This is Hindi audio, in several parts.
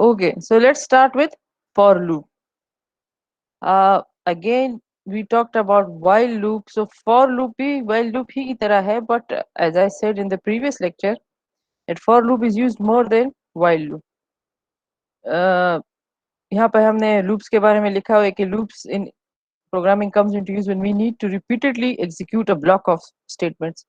Okay, so let's start with for loop. Again, we talked about while loop. So for loop भी while loop ही की तरह है, but as I said in the previous lecture, that for loop is used more than while loop. यहाँ पर हमने loops के बारे में लिखा हुआ है कि loops in programming comes into use when we need to repeatedly execute a block of statements.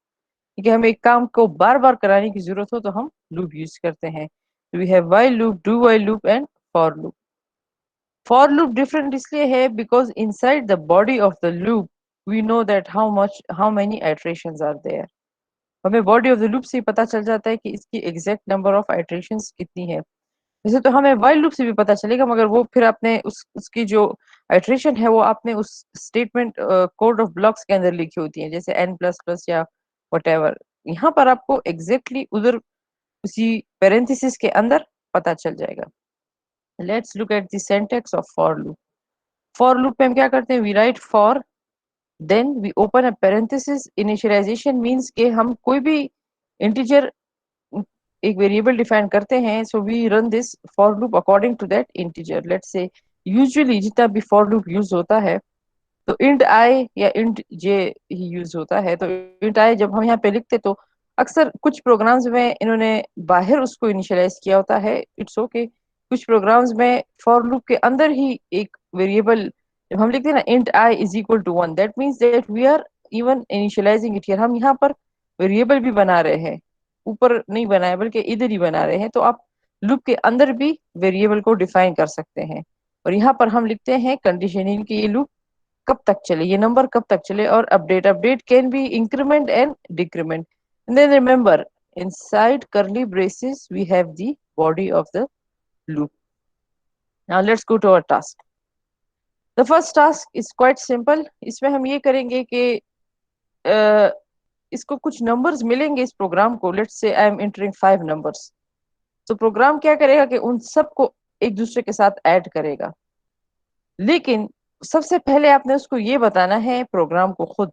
ठीक है, हमें एक काम को बार बार कराने की जरूरत हो तो हम loop यूज करते हैं. We have while loop, do while loop and for loop. For loop different इसलिए है because inside the body of the loop we know that how many iterations are there. हमें body of the loop से ही पता चल जाता है कि इसकी exact number of iterations कितनी है. वैसे तो हमें while loop से भी पता चलेगा, मगर वो फिर आपने उसकी जो iteration है वो आपने उस statement code of blocks के अंदर लिखी होती है, जैसे n++ या whatever. यहाँ पर आपको exactly उधर उसी parenthesis के अंदर पता चल जाएगा. Let's look at the syntax of for loop. For loop में हम क्या करते हैं? We write for, then we open a parenthesis. Initialization means कि हम कोई भी integer एक वेरिएबल डिफाइन करते हैं. So we run this for loop according to that integer. Let's say usually जितना भी फॉर लूप यूज होता है तो इंट आई या इंट जे ही यूज होता है. तो इंट आई जब हम यहाँ पे लिखते तो अक्सर कुछ प्रोग्राम्स में इन्होंने बाहर उसको इनिशियलाइज किया होता है. It's okay. कुछ प्रोग्राम्स में फॉर लूप के अंदर ही एक वेरिएबल जब हम लिखते हैं ना int I is equal to 1, that means that we are even initializing it here. हम यहाँ पर वेरिएबल भी बना रहे हैं, ऊपर नहीं बनाए बल्कि इधर ही बना रहे हैं. तो आप लूप के अंदर भी वेरिएबल को डिफाइन कर सकते हैं. और यहाँ पर हम लिखते हैं कंडीशन कि ये लूप कब तक चले, ये नंबर कब तक चले. और update can be increment and decrement. And then remember inside curly braces we have the body of the loop. Now let's go to our task. The first task is quite simple. इसमें हम ये करेंगे कि इसको कुछ नंबर्स मिलेंगे इस प्रोग्राम को. Let's say I am entering 5 numbers. तो प्रोग्राम क्या करेगा कि उन सबको एक दूसरे के साथ ऐड करेगा. लेकिन सबसे पहले आपने उसको ये बताना है प्रोग्राम को खुद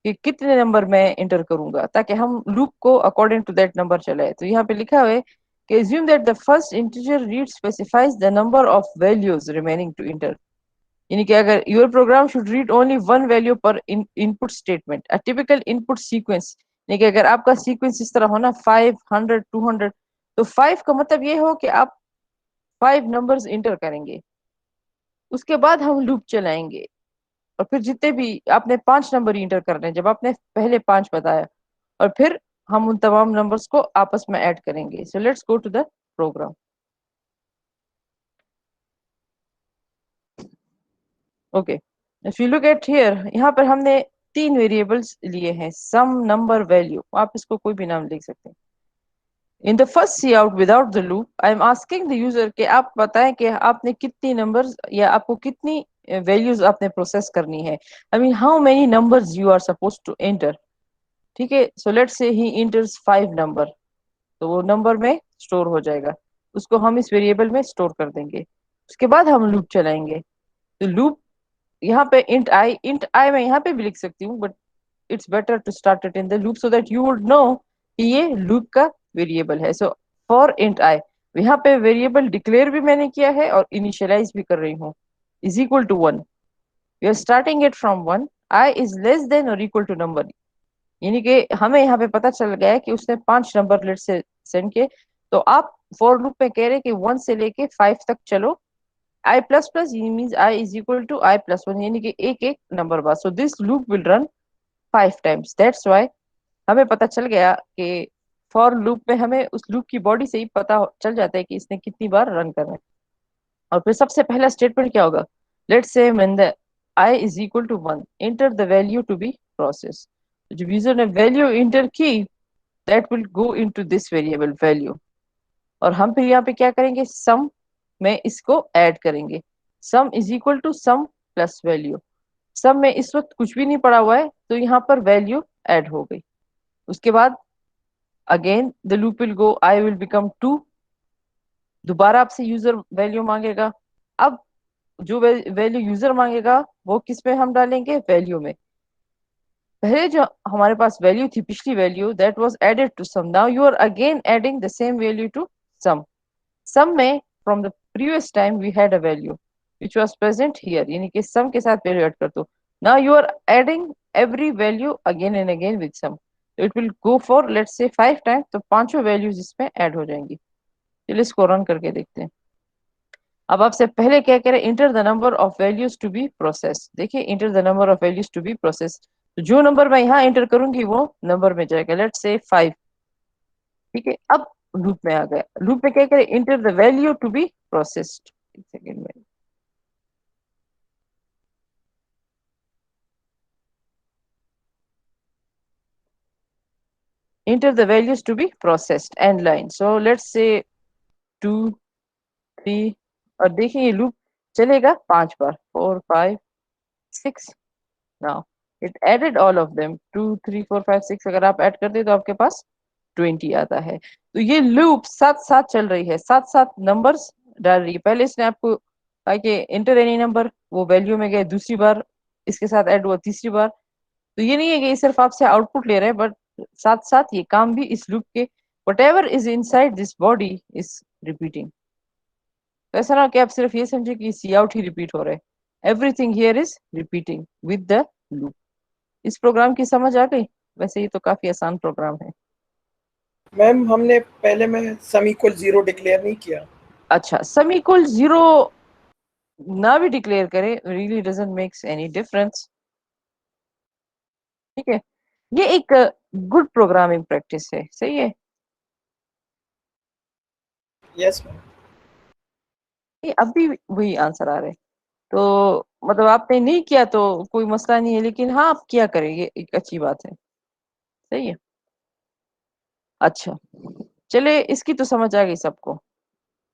कि कितने नंबर मैं एंटर करूंगा, ताकि हम लूप को अकॉर्डिंग टू दैट नंबर चलाए. तो यहाँ पे लिखा हुआ है कि assume that the first integer read specifies the number of values remaining to enter. यानी कि अगर your program should read only one value per input statement. A typical input sequence, यानी कि अगर आपका सीक्वेंस इस तरह हो ना 500 200, तो 5 का मतलब ये हो कि आप 5 नंबर्स इंटर करेंगे. उसके बाद हम लूप चलाएंगे और फिर जितने भी आपने 5 नंबर इंटर करने हैं, जब आपने पहले 5 बताया, और फिर हम उन तमाम नंबर्स को आपस में ऐड करेंगे. So let's go to the program. Okay, if you look at here, यहाँ पर हमने 3 वेरिएबल्स लिए हैं, सम नंबर वैल्यू. आप इसको कोई भी नाम लिख सकते हैं. In the first cout without the loop I am asking the user कि आप बताएं कि आपने कितनी नंबर्स या आपको कितनी वैल्यूज आपने प्रोसेस करनी है. I mean how many numbers you are suppose to enter. ठीक है, so let's say he इंटर्स 5 number. तो वो नंबर में स्टोर हो जाएगा, उसको हम इस वेरिएबल में स्टोर कर देंगे. उसके बाद हम लूप चलाएंगे. तो लूप यहाँ पे इंट आई मैं यहाँ पे भी लिख सकती हूँ, but it's better to start it in the loop so that you would know कि ये लूप का वेरिएबल है. सो फॉर इंट आई, यहाँ पे वेरिएबल डिक्लेयर भी मैंने किया है और इनिशियलाइज भी कर रही हूँ. Is equal to 1. We are starting it from 1. I is less than और इक्वल टू नंबर. यानी कि हमें यहाँ पे पता चल गया है कि उसने 5 नंबर लेट से सेंड किए. तो आप फॉर लूप में कह रहे हैं कि 1 से लेके 5 तक चलो. I plus plus means i is equal to i plus 1, यानी कि एक एक नंबर बाद. So this loop will run 5 times. That's why हमें पता चल गया कि फॉर लूप में हमें उस लूप की बॉडी से ही पता चल जाता है कि इसने कितनी बार रन करना है. और फिर सबसे पहला स्टेटमेंट क्या होगा? Let's say when the i is equal to 1 enter the value to be process. जब यूजर ने वैल्यू इंटर की, that will go into this variable value. और हम फिर यहाँ पे क्या करेंगे? सम में इसको ऐड करेंगे. Sum is equal to sum plus value. Sum में इस वक्त कुछ भी नहीं पड़ा हुआ है, तो यहाँ पर वैल्यू ऐड हो गई. उसके बाद again the loop will go, I will become 2. दोबारा आपसे यूजर वैल्यू मांगेगा. अब जो वैल्यू यूजर मांगेगा वो किस में हम डालेंगे? वैल्यू में. पहले जो हमारे पास वैल्यू थी, पिछली value, that was added to sum. Now you are again adding the same value to sum. Sum में from the previous time we had a value which was present here, यानी कि sum के साथ value add कर दो. Now you are adding every value again and again with sum. So it will go for let's say 5 times, तो पांचों values इसमें add हो जाएंगी. चलिए इसको रन करके देखते हैं. अब आपसे पहले क्या कह रहे हैं, enter the number of values to be process. देखिए enter the number of values to be process, तो जो नंबर मैं यहाँ एंटर करूंगी वो नंबर में जाएगा, लेट्स से 5. ठीक है, अब लूप में आ गया. लूप में क्या करें, enter the value to be processed. एक सेकेंड में, enter the values to be processed end line. So let's say 2 3, और देखिए ये लूप चलेगा 5 बार, 4 5 6. Now it added all of them, 2 3 4 5 6 अगर आप ऐड कर दे तो आपके पास 20 आता है. तो ये लूप साथ साथ चल रही है, साथ साथ नंबर्स डाल रही है. पहले इसने आपको कहा कि इंटर एनी नंबर, वो वैल्यू में गए, दूसरी बार इसके साथ ऐड हुआ, तीसरी बार. तो ये नहीं है कि ये सिर्फ आपसे आउटपुट ले रहे हैं, बट साथ साथ ये काम भी इस लूप के whatever is inside this body is repeating. तो ऐसा ना कि आप सिर्फ ये समझे कि सी आउट ही रिपीट हो रहा है, everything here is repeating with the loop. इस प्रोग्राम की समझ आ गई? वैसे ये तो काफी आसान प्रोग्राम है. मैम हमने पहले में सम इक्वल 0 डिक्लेयर नहीं किया. अच्छा, सम इक्वल 0 ना भी डिक्लेयर करें, really doesn't makes any difference. ठीक है, ये एक गुड प्रोग्रामिंग प्रैक्टिस है. सही है. Yes ma'am. ये अब भी वही आंसर आ रहे हैं, तो मतलब आपने नहीं किया तो कोई मसला नहीं है, लेकिन हाँ आप क्या करेंगे, एक अच्छी बात है. सही है. अच्छा, चले इसकी तो समझ आ गई सबको.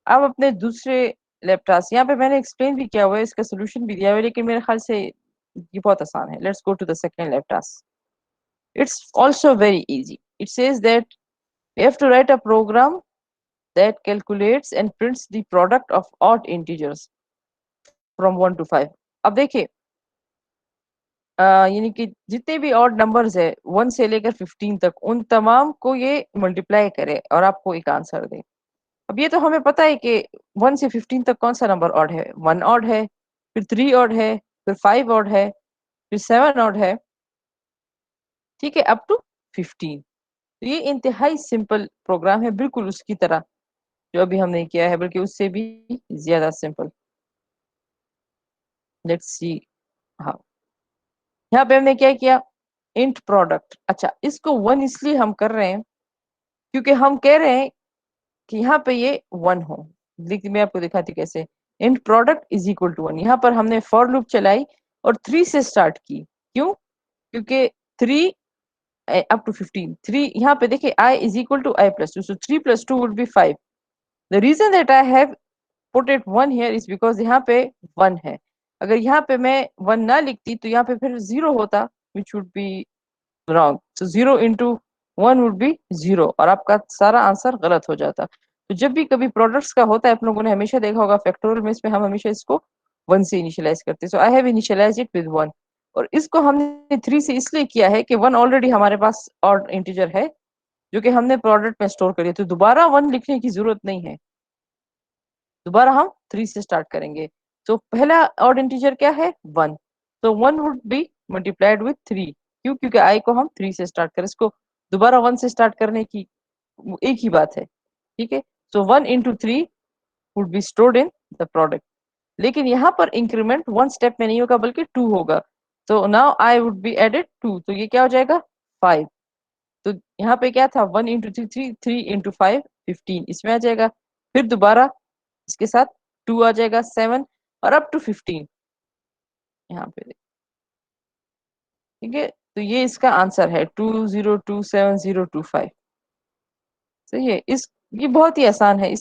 अब अपने दूसरे लैब टास्क, यहाँ पे मैंने एक्सप्लेन भी किया हुआ है, इसका सोल्यूशन भी दिया हुआ है, लेकिन मेरे ख्याल से ये बहुत आसान है. Let's go to the second lab task. It's also very easy. It says that you have to write a program that calculates and prints the product of odd integers from 1 to 5. अब देखिए यानी कि जितने भी ऑड नंबर्स है 1 से लेकर 15 तक, उन तमाम को ये मल्टीप्लाई करे और आपको एक आंसर दे. अब ये तो हमें पता है कि 1 से 15 तक कौन सा नंबर ऑड है. 1 ऑड है, फिर 3 ऑड है, फिर 5 ऑड है, फिर 7 ऑड है. ठीक है, अप टू 15. तो ये इंतहाई सिंपल प्रोग्राम है, बिल्कुल उसकी तरह जो अभी हमने किया है, बल्कि उससे भी ज्यादा सिंपल. Let's see how. यहाँ पे हमने क्या किया, इंट प्रोडक्ट. अच्छा, इसको 1 इसलिए हम कर रहे हैं क्योंकि हम कह रहे हैं कि यहाँ पे ये 1 हो. लेकिन मैं आपको दिखाती हूँ कैसे. Int product is equal to 1. यहाँ पर हमने फॉर लूप चलाई और 3 से स्टार्ट की. क्यों? क्योंकि 3 अप टू 15, 3 यहाँ पे देखिए I is equal to I plus 2, so 3 plus 2 would be 5. The reason that I have put it 1 here is because यहाँ पे 1 है. अगर यहाँ पे मैं 1 ना लिखती तो यहाँ पे फिर 0 होता, which would be wrong. So 0 into 1 would be 0 और आपका सारा आंसर गलत हो जाता. तो जब भी कभी प्रोडक्ट्स का होता है, आप लोगों ने हमेशा देखा होगा फैक्टोरियल में, इसमें हम हमेशा इसको 1 से इनिशियलाइज करते हैं. So I have initialise it with 1. और इसको हमने 3 से इसलिए किया है कि 1 ऑलरेडी हमारे पास ऑड इंटीजर है जो कि हमने प्रोडक्ट में स्टोर करिए, तो दोबारा 1 लिखने की जरूरत नहीं है. दोबारा हम 3 से स्टार्ट करेंगे. तो पहला ऑड इंटीजर क्या है, 1. तो 1 वुड बी मल्टीप्लाइड विथ 3. क्यों? क्योंकि आई को हम 3 से स्टार्ट करें, इसको दोबारा 1 से स्टार्ट करने की एक ही बात है. ठीक है, सो 1 into 3 would be stored in the product. लेकिन यहाँ पर इंक्रीमेंट 1 स्टेप में नहीं होगा बल्कि 2 होगा. तो now i would be added 2, तो ये क्या हो जाएगा 5. तो यहाँ पे क्या था, 1 इंटू 3 3 इंटू 5 15 इसमें आ जाएगा. फिर दोबारा इसके साथ 2 आ जाएगा, 7 और अप टू 15 यहाँ पे. ठीक है, तो ये इसका आंसर है 2027 025. सही है. ये बहुत ही आसान है.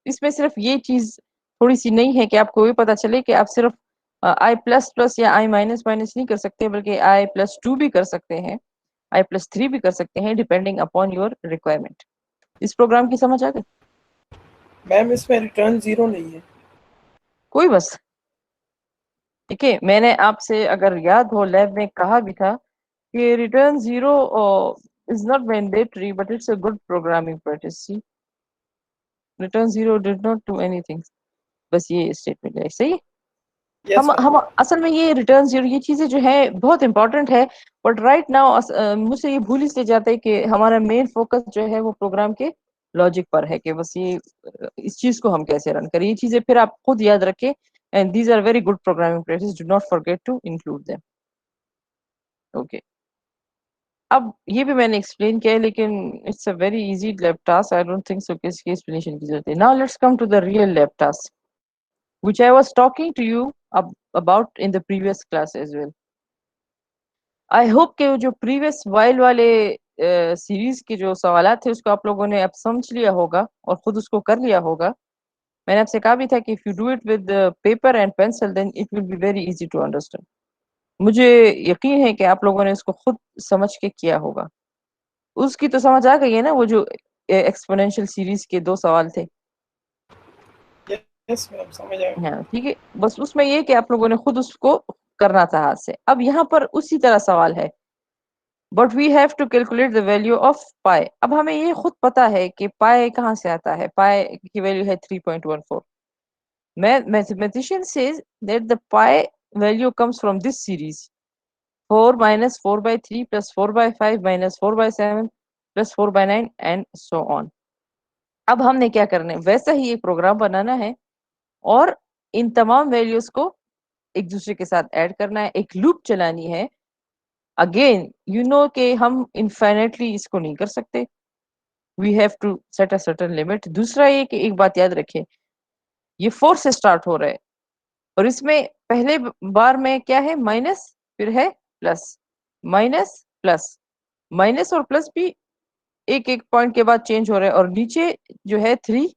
इसमें सिर्फ ये चीज थोड़ी सी नहीं है कि आपको ये पता चले कि आप सिर्फ आई प्लस प्लस या आई माइनस माइनस नहीं कर सकते, बल्कि आई प्लस 2 भी कर सकते हैं, आई प्लस 3 भी कर सकते हैं, डिपेंडिंग अपॉन योर रिक्वायरमेंट. इस प्रोग्राम की समझ आ गई? मैम इसमें रिटर्न 0 नहीं है. कोई बस. देखिए मैंने आपसे अगर याद हो लैब में कहा भी था कि return 0 is not mandatory but it's a good programming practice. Return zero did not do anything, बस ये स्टेटमेंट है, सही। Yes ma'am. हम असल में ये रिटर्न जीरो ये चीजें जो है बहुत इंपॉर्टेंट है, बट राइट नाउ मुझसे ये भूल इसलिए जाता है कि हमारा मेन फोकस जो है वो प्रोग्राम के लॉजिक पर है, कि बस ये इस चीज को हम कैसे रन करें, ये चीजें फिर आप खुद याद रखें, and these are very good programming practice, do not forget to include them. Okay, अब ये भी मैंने एक्सप्लेन किया है, लेकिन it's a very easy lab task, I don't think so कि इसकी एक्सप्लेनेशन की जरूरत है। Now let's come to the real lab task which I was talking to you about in the previous class as well. I hope के जो प्रीवियस वाइल वाले सीरीज के जो सवाल थे उसको आप लोगों ने अब समझ लिया होगा और खुद उसको कर लिया होगा। मैंने आपसे कहा भी था कि if you do it with paper and pencil then it will be very easy to understand. मुझे यकीन है कि आप लोगों ने उसको खुद समझ के किया होगा। उसकी तो समझ आ गई है ना, वो जो एक्सपोनेंशियल सीरीज के दो सवाल थे। यस मैम, समझ आया। हाँ ठीक है, बस उसमें ये कि आप लोगों ने खुद उसको करना था हाथ से। अब यहाँ पर उसी तरह सवाल है, but we have to calculate the value of pi. अब हमें ये खुद पता है कि पाई कहाँ से आता है, पाई की वैल्यू है 3.14। Mathematician says that the pi value comes from this series 4 minus 4/3 plus 4/5 minus 4/7 plus 4/9 and so on. अब हमने क्या करना है, वैसा ही एक प्रोग्राम बनाना है और इन तमाम वैल्यूज को एक दूसरे के साथ ऐड करना है, एक लूप चलानी है। अगेन यू नो कि हम इनफाइनेटली इसको नहीं कर सकते, we have to set a certain limit. दूसरा ये कि एक बात याद रखें, ये 4 से स्टार्ट हो रहा है और इसमें पहले बार में क्या है, माइनस, फिर है प्लस, माइनस प्लस, माइनस और प्लस भी एक एक पॉइंट के बाद चेंज हो रहा है, और नीचे जो है 3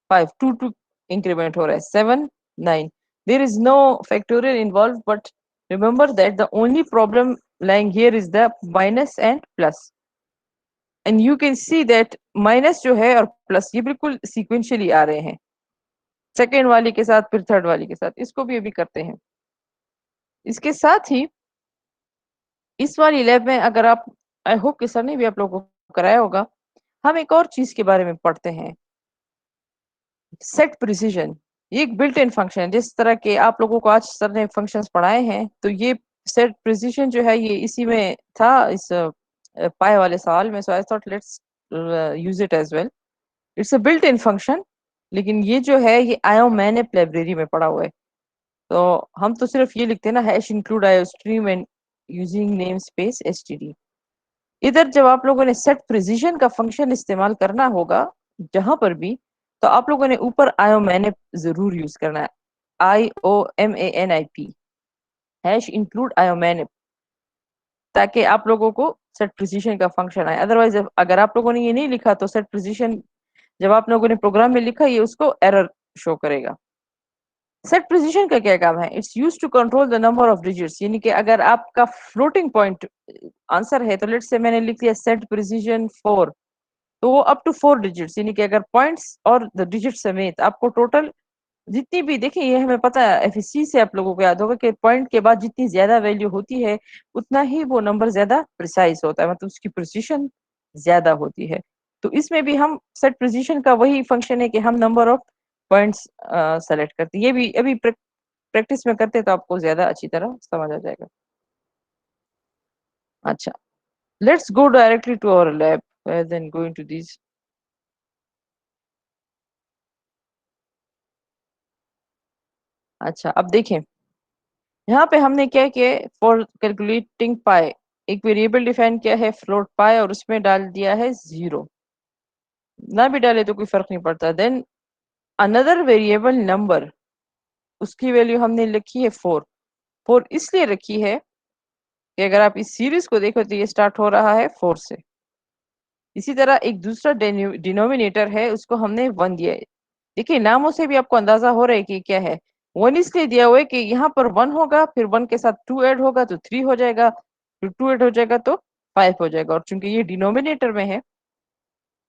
5 2 2 इंक्रीमेंट हो रहा है 7 9। There is no factorial involve, but remember that the only problem lying here is the minus and plus, and you can see that minus जो है और प्लस ये बिल्कुल सीक्वेंशियली आ रहे हैं, सेकेंड वाली के साथ फिर थर्ड वाली के साथ। इसको भी अभी करते हैं। इसके साथ ही इस वाली लैब में अगर आप, आई होप कि सर ने भी आप लोगों को कराया होगा, हम एक और चीज के बारे में पढ़ते हैं, सेट प्रिसीजन। ये एक बिल्ट इन फंक्शन है, जिस तरह के आप लोगों को आज सर ने फंक्शंस पढ़ाए हैं, तो ये सेट प्रिसीजन जो है ये इसी में था, इस पाए वाले सवाल में। So I thought let's use it as well. It's a built in function, लेकिन ये जो है ये आयो मैंने लाइब्रेरी में पढ़ा हुआ है। तो हम तो सिर्फ ये लिखते हैं ना, हैश इंक्लूड आयो stream and using name space STD. इधर जब आप लोगों ने सेट प्रिसीजन का फंक्शन इस्तेमाल करना होगा जहां पर भी, तो आप लोगों ने ऊपर आयो मैंने जरूर यूज करना है, IOMANIP, हैश इंक्लूड आयो मैंने, ताकि आप लोगों को सेट प्रिसीजन का फंक्शन आए। अदरवाइज अगर आप लोगों ने ये नहीं लिखा तो सेट प्रिसीजन जब आप लोगों ने प्रोग्राम में लिखा ये उसको एरर शो करेगा। सेट प्रिसीजन का क्या काम है, it's use to control the number of digits, यानी कि अगर आपका फ्लोटिंग पॉइंट आंसर है, तो लेट्स से मैंने लिख दिया सेट प्रिसीजन 4, तो वो अप टू 4 डिजिट्स, यानी कि अगर पॉइंट्स और द डिजिट समेत आपको टोटल जितनी भी, देखिए ये हमें पता है एफएससी से आप लोगों को याद होगा कि पॉइंट के बाद जितनी ज्यादा वैल्यू होती है उतना ही वो नंबर ज्यादा प्रिसाइज होता है, मतलब उसकी प्रिसिशन ज्यादा होती है। तो इसमें भी हम सेट प्रिसिशन का वही फंक्शन है कि हम नंबर ऑफ पॉइंट्स सेलेक्ट करते हैं। ये भी अभी प्रैक्टिस में करते हैं तो आपको ज्यादा अच्छी तरह समझ आ जाएगा। अच्छा, let's go directly to our lab rather than going to these। अच्छा, अब देखें यहाँ पे हमने क्या किया, फॉर कैलकुलेटिंग पाई एक वेरिएबल डिफाइन किया है फ्लोट पाई, और उसमें डाल दिया है 0। ना भी डाले तो कोई फर्क नहीं पड़ता। देन अनदर वेरिएबल नंबर, उसकी वैल्यू हमने लिखी है 4। 4 इसलिए रखी है कि अगर आप इस सीरीज को देखो तो ये स्टार्ट हो रहा है 4 से। इसी तरह एक दूसरा डिनोमिनेटर है, उसको हमने 1 दिया है। देखिए नामों से भी आपको अंदाजा हो रहा है कि क्या है। 1 इसलिए दिया हुआ है कि यहाँ पर 1 होगा, फिर 1 के साथ 2 ऐड होगा तो 3 हो जाएगा, फिर 2 ऐड हो जाएगा तो 5 हो जाएगा, और चूंकि ये डिनोमिनेटर में है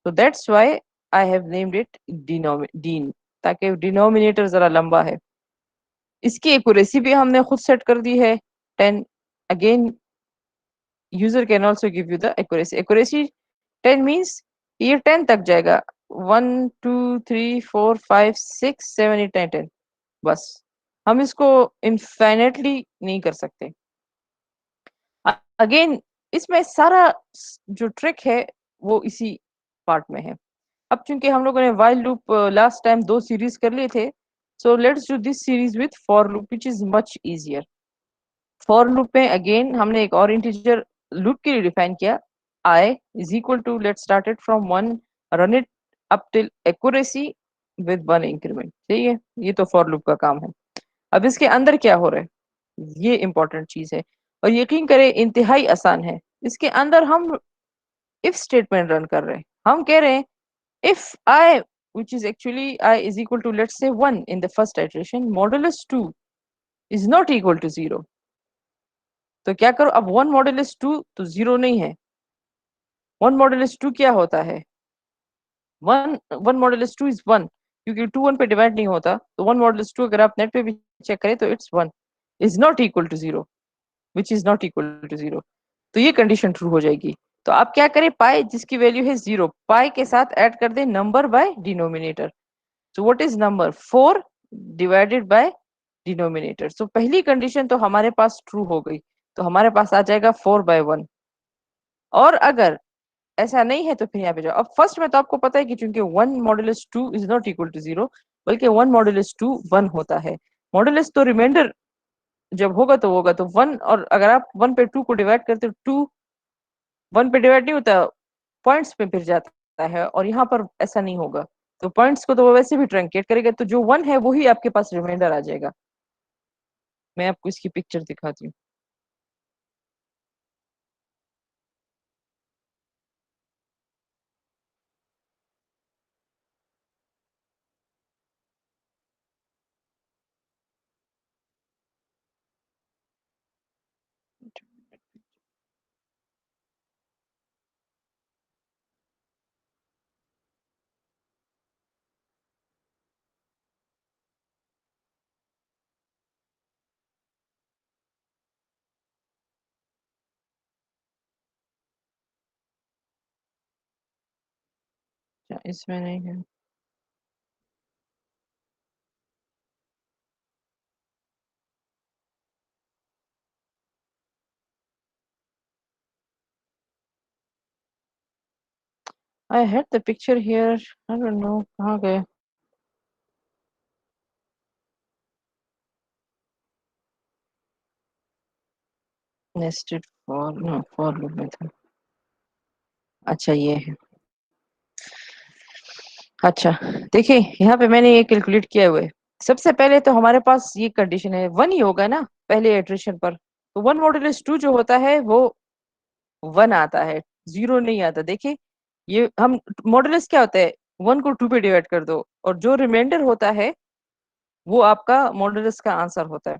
तो that's why I have named it dean, ताकि डिनोमिनेटर जरा लंबा है। इसकी एक्यूरेसी भी हमने खुद सेट कर दी है 10। Again user can also give you the accuracy. Accuracy 10 means ये 10 तक जाएगा, 1 2 3 4 5 6 7 8 9 10, बस हम इसको इनफाइनेटली नहीं कर सकते। अगेन इसमें सारा जो ट्रिक है वो इसी पार्ट में है। अब चूंकि हम लोगों ने while loop last time 2 series कर लिए थे, so let's do this series with for loop which is much easier. For loop में अगेन हमने एक और इंटीजर लूप के लिए डिफाइन किया, I is equal to, let's start it from 1, run it up till accuracy with 1 increment। ठीक है, ये तो फॉर लूप का काम है। अब इसके अंदर क्या हो रहा है, ये इंपॉर्टेंट चीज है और यकीन करें इंतहाई आसान है। इसके अंदर हम इफ स्टेटमेंट रन कर रहे हैं। हम कह रहे हैं if I, which is actually I is equal to, let's say 1 in the first iteration, modulus 2 is not equal to 0, तो क्या करो, अब 1 मॉडुलस 2 तो 0 नहीं है। 1 मॉडुलस 2 क्या होता है, 1 मॉडुलस 2 इज 1, क्योंकि 2 1 पे डिवाइड नहीं होता, तो 1 मॉडुलस 2 अगर आप नेट पे भी चेक करें तो it's 1, is not equal to 0, which is not equal to 0। तो ये कंडीशन ट्रू हो जाएगी। तो आप क्या करें, पाई जिसकी वैल्यू है 0, पाई के साथ ऐड कर दें number by denominator. So what is number, 4 divided by denominator. So पहली कंडीशन तो हमारे पास ट्रू हो गई, तो हमारे पास आ जाएगा 4/1। और अगर ऐसा नहीं है तो फिर यहाँ पे जाओ। अब फर्स्ट में तो आपको पता है कि चूंकि 1 modulus 2 is not equal to 0, बल्कि 1 मॉडुलस 2 1 होता है। मॉडुलस तो रिमाइंडर जब होगा तो 1, और अगर आप 1 पे 2 को डिवाइड करते हो, 2 1 पे डिवाइड नहीं होता, पॉइंट्स पे फिर जाता है, और यहाँ पर ऐसा नहीं होगा। तो पॉइंट्स को तो वो वैसे भी ट्रंकेट करेगा, तो जो 1 है वही आपके पास रिमाइंडर आ जाएगा। मैं आपको इसकी पिक्चर दिखाती हूँ। अच्छा, इसमें नहीं है। I had the picture here, I don't know कहाँ गए। Nested for, no for loop में था। अच्छा ये है। अच्छा देखिए, यहाँ पे मैंने ये कैलकुलेट किया हुआ है। सबसे पहले तो हमारे पास ये कंडीशन है, 1 ही होगा ना पहले इटरेशन पर, तो 1 मॉडुलस 2 जो होता है वो 1 आता है, 0 नहीं आता। देखिए ये हम मॉडुलस क्या होता है, 1 को 2 पे डिवाइड कर दो और जो रिमाइंडर होता है वो आपका मॉडुलस का आंसर होता है।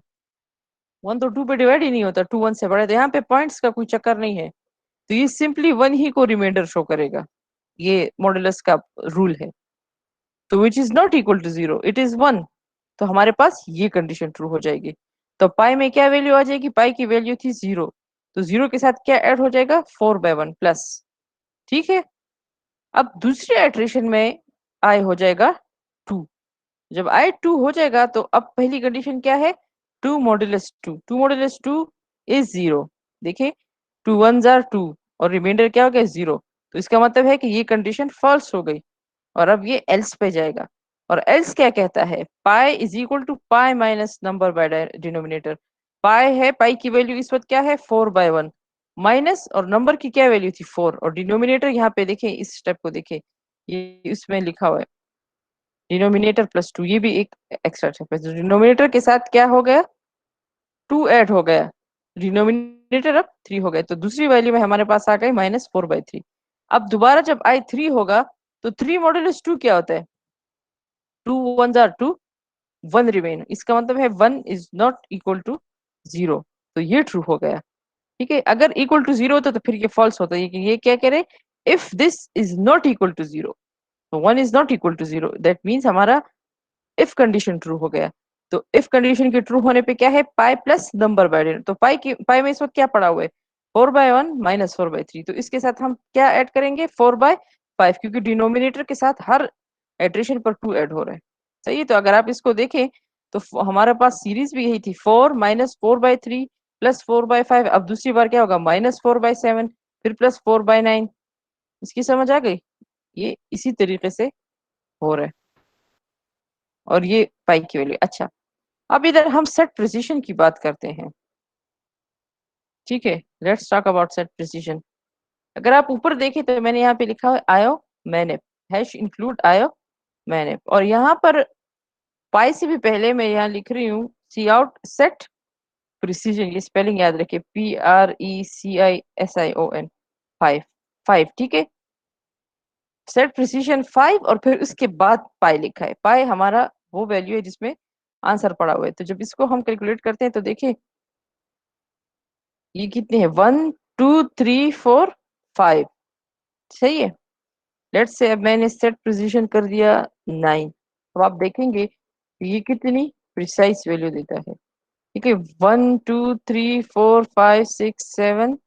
1 तो 2 पे डिवाइड ही नहीं होता, 2 1 से बड़ा है, तो यहाँ पे पॉइंट्स का कोई चक्कर नहीं है, तो ये सिंपली 1 ही को रिमाइंडर शो करेगा। ये मॉडुलस का रूल है। तो which is not equal to 0, it is 1, तो हमारे पास ये कंडीशन ट्रू हो जाएगी। तो पाई में क्या वैल्यू आ जाएगी, पाई की वैल्यू थी 0, तो 0 के साथ क्या ऐड हो जाएगा, 4/1 प्लस। ठीक है, अब दूसरे इटरेशन में आई हो जाएगा 2। जब आई 2 हो जाएगा तो अब पहली कंडीशन क्या है, 2 मॉडुलस 2, 2 मॉडुलस 2 इज 0। देखिए 2 1 जार 2 और रिमाइंडर क्या हो गया 0, तो इसका मतलब है कि ये कंडीशन फॉल्स हो गई। और अब ये एल्स पे जाएगा, और एल्स क्या कहता है, pi is equal to pi minus number by denominator. Pi है, पाई की वैल्यू इस वक्त क्या है 4/1, माइनस और नंबर की क्या वैल्यू थी 4, और डिनोमिनेटर यहाँ पे देखें, इस स्टेप को देखें, ये इसमें लिखा हुआ है डिनोमिनेटर प्लस 2, ये भी एक एक्स्ट्रा स्टेप है। डिनोमिनेटर के साथ क्या हो गया, 2 ऐड हो गया, डिनोमिनेटर अब 3 हो गए, तो दूसरी वैल्यू में हमारे पास आ गई -4/3। अब दोबारा जब आई 3 होगा तो 3 मॉडुलस 2 क्या होता है, 2 1 जार 2, 1 रिमेन, इसका मतलब है 1 इज नॉट इक्वल टू 0, तो ये ट्रू हो गया। ठीक है, अगर इक्वल टू 0 होता तो फिर ये फॉल्स होता है, ये क्या कह रहे, if this is not equal to 0, तो 1 is not equal to 0, that means हमारा इफ कंडीशन ट्रू हो गया। तो इफ कंडीशन के ट्रू होने पे क्या है, pi plus number by denominator, तो पाई में इस वक्त क्या पड़ा हुआ है 4/1 -4/3, तो इसके साथ हम क्या ऐड करेंगे 4/, 5, क्योंकि डिनोमिनेटर के साथ हर एट्रेशन पर 2 ऐड हो रहा है। सही है, तो अगर आप इसको देखें तो हमारे पास सीरीज भी यही थी, 4 माइनस 4/3 प्लस 4/5। अब दूसरी बार क्या होगा, -4/7 फिर +4/9। इसकी समझ आ गई? ये इसी तरीके से हो रहा है। और ये पाई की वैल्यू। अच्छा, अब इधर हम सेट प्रिसिशन की बात करते हैं। ठीक है, let's talk about set precision. अगर आप ऊपर देखें तो मैंने यहाँ पे लिखा है आयो मैनेप, हैश इंक्लूड आयो मैनेप, और यहाँ पर पाई से भी पहले मैं यहाँ लिख रही हूँ सी आउट सेट प्रिसीजन। ये स्पेलिंग याद रखिए, PRECISION 5 5। ठीक है, सेट प्रिसीजन 5 और फिर उसके बाद पाई लिखा है। पाई हमारा वो वैल्यू है जिसमें आंसर पड़ा हुआ है। तो जब इसको हम कैलकुलेट करते हैं तो देखिए ये कितने हैं, 1 2 3 4 5। सही है। लेट्स से अब मैंने सेट प्रिसीजन कर दिया 9। अब आप देखेंगे ये कितनी प्रिसाइज वैल्यू देता है। ठीक है, 1 2 3 4 5 6 7,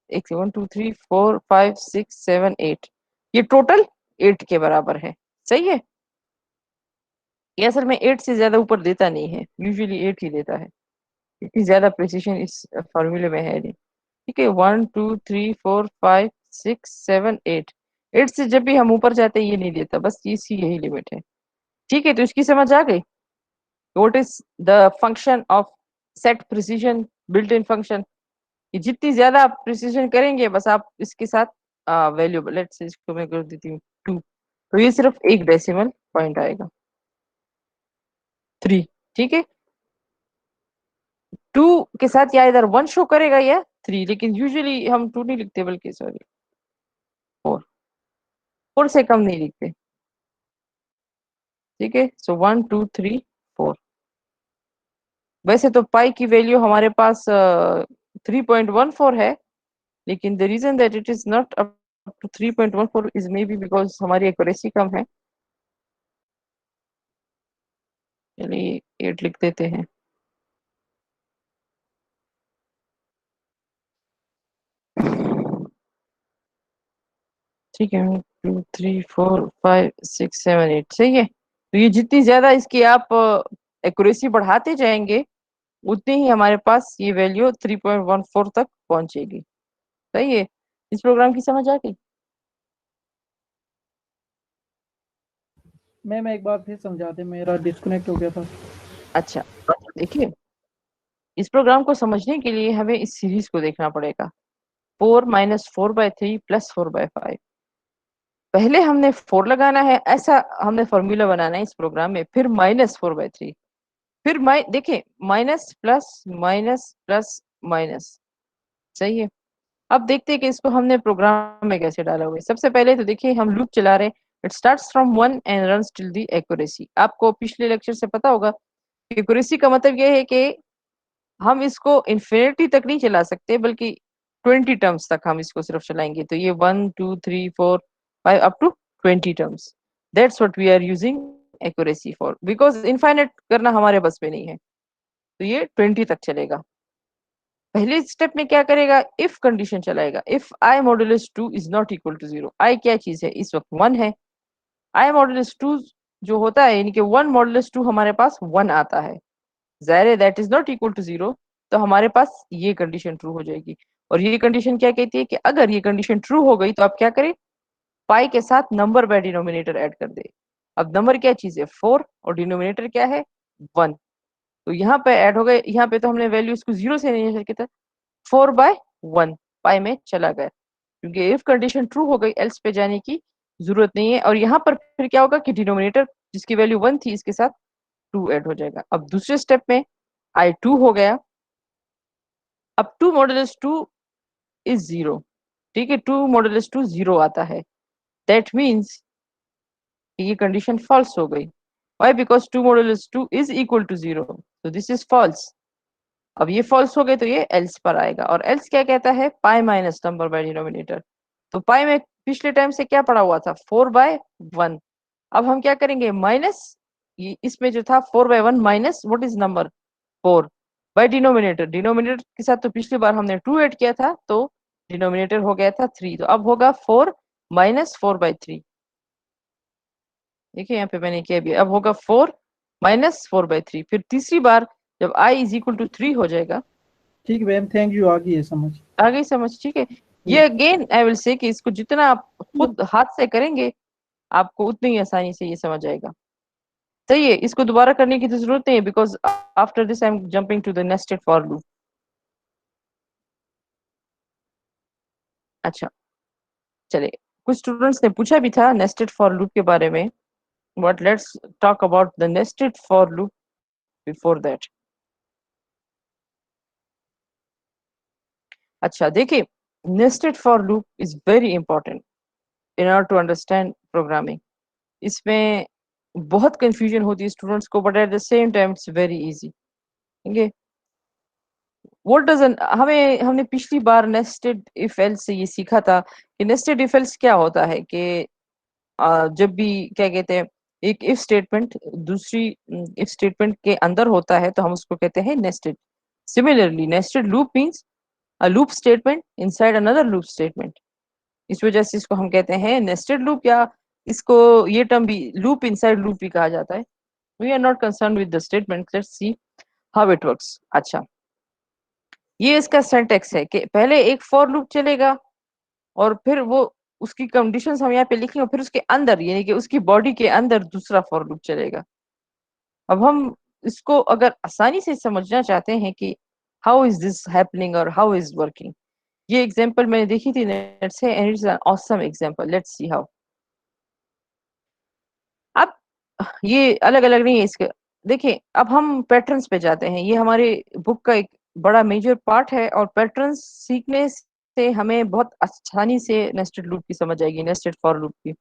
एक 1 2 3 4 5 6 7 8, ये टोटल 8 के बराबर है। सही है, ये असल में 8 से ज्यादा ऊपर देता नहीं है, यूजुअली 8 ही देता है। इतनी ज्यादा प्रिसिशन इस फॉर्मूले में है नहीं। ठीक है, 1 2 3 4 5 6 7 8, 8 से जब भी हम ऊपर जाते हैं ये नहीं देता, बस इसकी यही लिमिट है। ठीक है, तो इसकी समझ आ गई, what is the function of set precision built in function. कि जितनी ज्यादा आप प्रिसिशन करेंगे बस आप इसके साथ वैल्यू, लेट्स से इसको मैं कर देती हूँ 2, तो ये सिर्फ एक डेसिमल पॉइंट आएगा, 3। ठीक है, 2 के साथ या इधर 1 शो करेगा या 3, लेकिन यूजुअली हम 2 नहीं लिखते बल्कि सॉरी 4, 4 से कम नहीं लिखते। ठीक है, सो 1 2 3 4। वैसे तो पाई की वैल्यू हमारे पास 3.14 है, लेकिन the reason that it is not up to 3.14 is maybe because हमारी एक्यूरेसी कम है। चलिए 8 लिख देते हैं। ठीक है, 2 3 4 5 6 7 8 सही है। तो ये जितनी ज्यादा इसकी आप एक्यूरेसी बढ़ाते जाएंगे उतनी ही हमारे पास ये वैल्यू 3.14 तक पहुंचेगी। सही है, इस प्रोग्राम की समझ आ गई? मैम एक बार फिर समझा दें, मेरा डिस्कनेक्ट हो गया था। अच्छा, देखिए इस प्रोग्राम को समझने के लिए हमें इस सीरीज को देखना पड़ेगा, 4 - 4/3 प्लस 4/5। पहले हमने 4 लगाना है, ऐसा हमने फॉर्मूला बनाना है इस प्रोग्राम में, फिर -4/3, फिर देखिए minus plus minus plus minus. सही है, अब देखते हैं कि इसको हमने प्रोग्राम में कैसे डाला हुआ है। सबसे पहले तो देखिए हम लूप चला रहे हैं, it starts from 1 and runs till the accuracy. आपको पिछले लेक्चर से पता होगा कि एक्यूरेसी का मतलब यह है कि हम इसको इन्फिनिटी तक नहीं चला सकते, बल्कि 20 टर्म्स तक हम इसको सिर्फ चलाएंगे। तो ये 1 2 3 4 5 up to 20 terms, that's what we are using accuracy for, because infinite करना हमारे बस में नहीं है। तो ये 20 तक चलेगा। पहले स्टेप में क्या करेगा, इफ कंडीशन चलाएगा, if i modulus 2 is not equal to 0। I क्या चीज है, इस वक्त 1 है। आई मॉडुलस 2 जो होता है, यानी कि 1 मॉडुलस 2 हमारे पास 1 आता है, ज़ाहिर है that is not equal to 0, तो हमारे पास ये कंडीशन ट्रू हो जाएगी। और ये कंडीशन क्या कहती है कि अगर ये कंडीशन ट्रू हो गई तो आप क्या करें, पाई के साथ नंबर बाय डिनोमिनेटर ऐड कर दे। अब नंबर क्या चीज है, 4, और डिनोमिनेटर क्या है, 1। तो यहाँ पे ऐड हो गए, यहाँ पे तो हमने वैल्यू इसको 0 से नहीं करके था, 4/1 पाई में चला गया, क्योंकि इफ कंडीशन ट्रू हो गई एल्स पे जाने की जरूरत नहीं है। और यहाँ पर फिर क्या होगा कि डिनोमिनेटर जिसकी वैल्यू 1 थी इसके साथ 2 ऐड हो जाएगा। अब दूसरे स्टेप में I2 हो गया, अब 2 मॉडुलस 2 इज 0। ठीक है, 2 मॉडुलस 2 0 आता है, दैट मीन्स ये कंडीशन फॉल्स हो गई। Why? Because 2 modulus 2 is equal to 0, so this is false। अब ये फॉल्स हो गए तो ये एल्स पर आएगा, और एल्स क्या कहता है, पाई माइनस नंबर बाय डिनोमिनेटर। तो पाई में पिछले टाइम से क्या पड़ा हुआ था, 4/1। अब हम क्या करेंगे, माइनस ये इसमें जो था 4/1 minus what is number 4 by denominator. Denominator के साथ तो पिछली बार हमने 2 ऐड किया था, तो डिनोमिनेटर हो गया था 3, तो अब होगा 4 - 4/3। देखिए यहाँ पे मैंने किया भी, अब होगा 4 माइनस 4/3, फिर तीसरी बार जब i इज इक्वल टू 3 हो जाएगा। ठीक है मैम, थैंक यू, आ गई है समझ। आ गई समझ, ठीक है। ये अगेन आई विल से कि इसको जितना आप खुद हाथ से करेंगे आपको उतनी ही आसानी से ये समझ आएगा। सही है, इसको दोबारा करने की तो जरूरत नहीं है, because after this I am jumping to the nested for loop. अच्छा, चलिए, कुछ स्टूडेंट्स ने पूछा भी था नेस्टेड फॉर लूप के बारे में, but let's talk about the nested for loop before that. अच्छा देखिए, nested for loop is very important in order to understand programming. इसमें बहुत कंफ्यूजन होती है स्टूडेंट्स को, but at the same time it's very easy. ठीक है, व्हाट डज हमें हमने पिछली बार नेस्टेड इफ एल्स से ये सीखा था कि नेस्टेड इफ एल्स क्या होता है कि जब भी क्या कहते हैं, एक इफ स्टेटमेंट दूसरी इफ स्टेटमेंट के अंदर होता है तो हम उसको कहते हैं nested. Similarly nested loop means a loop statement inside another loop statement. इस वजह से इसको हम कहते हैं नेस्टेड लूप, या इसको ये टर्म भी लूप इनसाइड लूप भी कहा जाता है। We are not concern with the statement, let's see how it works. अच्छा, ये इसका सिंटैक्स है कि पहले एक फॉर लूप चलेगा और फिर वो उसकी कंडीशंस हम यहाँ पे लिखेंगे, और फिर उसके अंदर यानी कि उसकी बॉडी के अंदर दूसरा फॉर लूप चलेगा। अब हम इसको अगर आसानी से समझना चाहते हैं कि हाउ इज दिस हैपनिंग और हाउ इज वर्किंग, ये एग्जांपल मैंने देखी थी नेट से and it's an awesome example, let's see how. अब ये अलग अलग नहीं है इसके, देखिए अब हम पैटर्न्स पे जाते हैं। ये हमारे बुक का एक बड़ा मेजर पार्ट है, और पैटर्न्स सीखने से हमें बहुत आसानी से नेस्टेड लूप की समझ आएगी, नेस्टेड फॉर लूप की।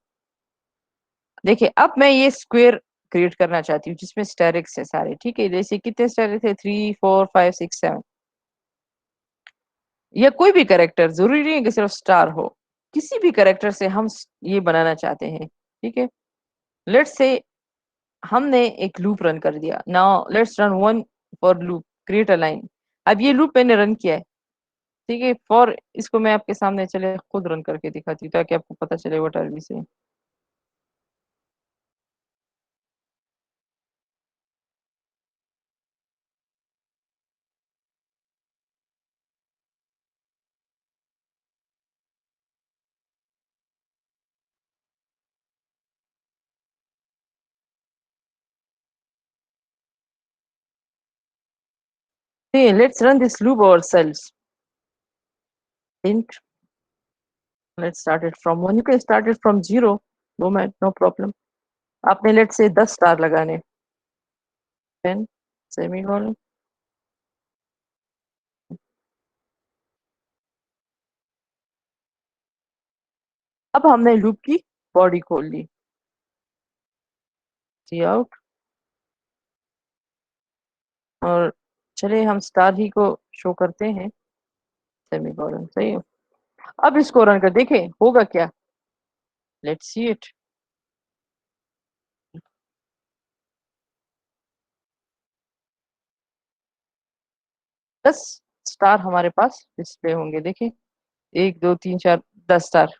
देखिए अब मैं ये स्क्वायर क्रिएट करना चाहती हूँ जिसमें स्टेरिक्स है सारे, ठीक है। जैसे कितने स्टेरिक्स है, 3 4 5 6 7, या कोई भी कैरेक्टर, जरूरी नहीं है कि सिर्फ स्टार हो, किसी भी कैरेक्टर से हम ये बनाना चाहते हैं, ठीक है। लेट्स से हमने एक लूप रन कर दिया, now let's run one for loop, create a line. अब ये लूप मैंने रन किया है, ठीक है। फॉर इसको मैं आपके सामने चले खुद रन करके दिखाती हूँ ताकि आपको पता चले व्हाट आर वी से। Let's run this loop ourselves. int let's start it from 1, you can start it from 0, no problem। आपने लेट से 10 स्टार लगाने, 10 सेमीकोलन। अब हमने लूप की बॉडी खोल ली, सी आउट, और चलिए हम स्टार ही को शो करते हैं, सेमीकोलन, सही है। अब इसको रन कर देखें होगा क्या, लेट्स सी इट। 10 स्टार हमारे पास डिस्प्ले होंगे, देखें 1 2 3 4, 10 स्टार।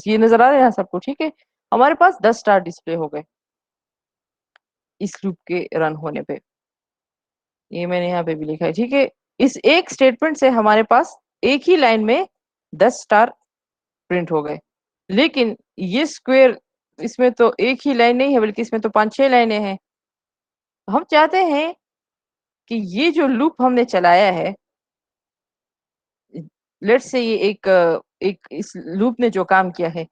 ये नजर आ रहे हैं सबको, ठीक है। हमारे पास 10 स्टार डिस्प्ले हो गए इस लूप के रन होने पे। ये मैंने यहाँ पे भी लिखा है, ठीक है। इस एक स्टेटमेंट से हमारे पास एक ही लाइन में 10 स्टार प्रिंट हो गए। लेकिन ये स्क्वायर, इसमें तो एक ही लाइन नहीं है बल्कि इसमें तो 5 6 लाइनें हैं। हम चाहते हैं कि ये जो लूप हमने चलाया है, लेट्स से ये एक इस लूप ने जो काम किया है,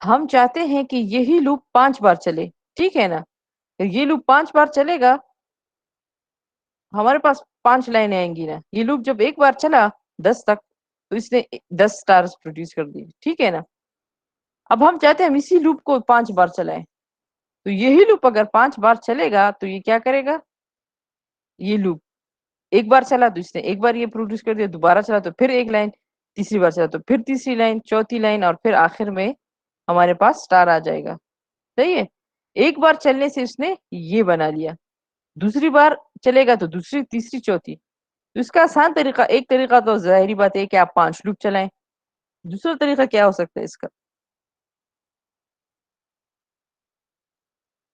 हम चाहते हैं कि यही लूप 5 बार चले, ठीक है ना। तो ये लूप 5 बार चलेगा, हमारे पास 5 लाइनें आएंगी ना। ये लूप जब एक बार चला 10 तक, तो इसने 10 स्टार्स प्रोड्यूस कर दिए, ठीक है ना। अब हम चाहते हैं हम इसी लूप को 5 बार चलाएं, तो यही लूप अगर 5 बार चलेगा तो ये क्या करेगा, ये लूप एक बार चला तो इसने एक बार ये प्रोड्यूस कर दिया, दोबारा चला तो फिर एक लाइन, तीसरी बार चला तो फिर तीसरी लाइन, चौथी लाइन, और फिर आखिर में हमारे पास स्टार आ जाएगा, सही है। एक बार चलने से उसने ये बना लिया, दूसरी बार चलेगा तो दूसरी, तीसरी, चौथी। तो इसका आसान तरीका, एक तरीका तो जाहिर बात है कि आप 5 लूप चलाएं। दूसरा तरीका क्या हो सकता है इसका,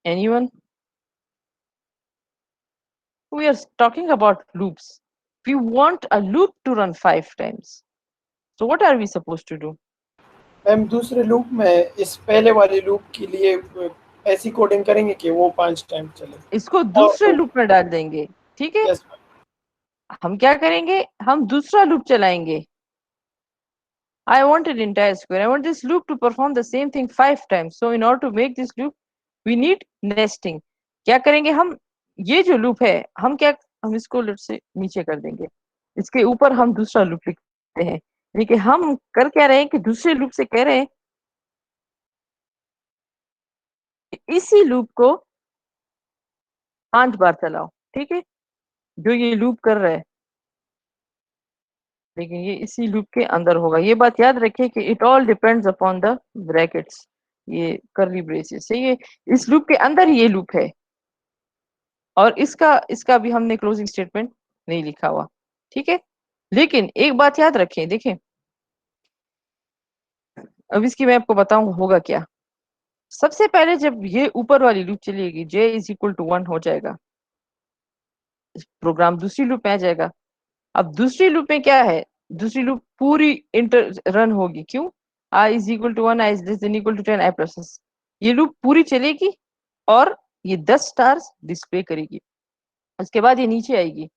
Anyone? We are talking about loops. We want a loop to run 5 times. So what are we supposed to do? Ma'am दूसरे लूप में इस पहले वाले लूप के लिए ऐसी कोडिंग करेंगे कि वो 5 टाइम चले। इसको दूसरे लूप में डाल देंगे, ठीक है? यस हम क्या करेंगे, हम दूसरा लूप चलाएंगे। I want an entire square. I want this loop to perform the same thing 5 times. So in order to make this loop, we need nesting. क्या करेंगे हम, ये जो लूप है हम इसको से नीचे कर देंगे, इसके ऊपर हम दूसरा लूप लिखते हैं। यानी कि हम कर क्या रहे हैं कि दूसरे लूप से कह रहे हैं इसी लूप को 5 बार चलाओ, ठीक है? जो ये लूप कर रहा है, लेकिन ये इसी लूप के अंदर होगा। ये बात याद रखिए कि it all depends upon the brackets, ये कर्ली ब्रेसेस है, ये इस लूप के अंदर ये लूप है, और इसका भी हमने क्लोजिंग स्टेटमेंट नहीं लिखा हुआ, ठीक है? लेकिन एक बात याद रखें, देखें, अब इसकी मैं आपको बताऊं होगा क्या। सबसे पहले जब ये ऊपर वाली लूप चलेगी, j इज इक्वल टू 1 हो जाएगा, प्रोग्राम दूसरी लूप में आ जाएगा। अब दूसरी लूप में क्या है, दूसरी लूप पूरी इंटर रन होगी, क्यों? i is equal to 1, i is less than equal to 10, i plus, ये लूप पूरी चलेगी और ये 10 स्टार्स डिस्प्ले करेगी। उसके बाद ये नीचे आएगी,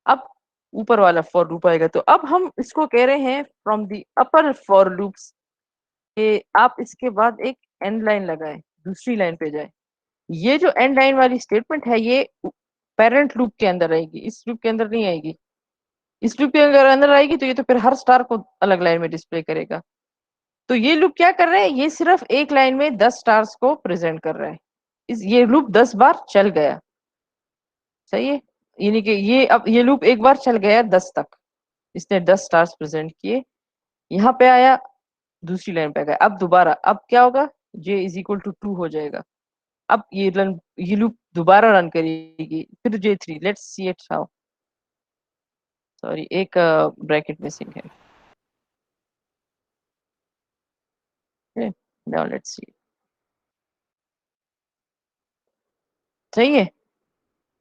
अब ऊपर वाला फॉर लूप आएगा। तो अब हम इसको कह रहे हैं from the upper for loops कि आप इसके बाद एक एंड लाइन लगाएं, दूसरी लाइन पे जाए। ये जो एंड लाइन वाली स्टेटमेंट है ये पेरेंट लूप के अंदर आएगी, इस लूप के अंदर नहीं आएगी। इस लूप के अगर अंदर आएगी तो ये तो फिर हर स्टार को अलग लाइन में डिस्प्ले करेगा। तो ये लूप क्या कर रहा है, ये सिर्फ एक लाइन में 10 स्टार्स को प्रेजेंट कर रहा है। ये लूप 10 बार चल गया, सही है? यानी कि ये अब ये लूप एक बार चल गया 10 तक, इसने 10 स्टार्स प्रेजेंट किए, यहाँ पे आया, दूसरी लाइन पे गया, अब दोबारा, अब क्या होगा, j इज इक्वल टू 2 हो जाएगा। अब ये लूप दोबारा रन करेगी, फिर j3, let's see it how. Sorry, एक ब्रैकेट मिसिंग है, नाउ लेट्स सी। सही है?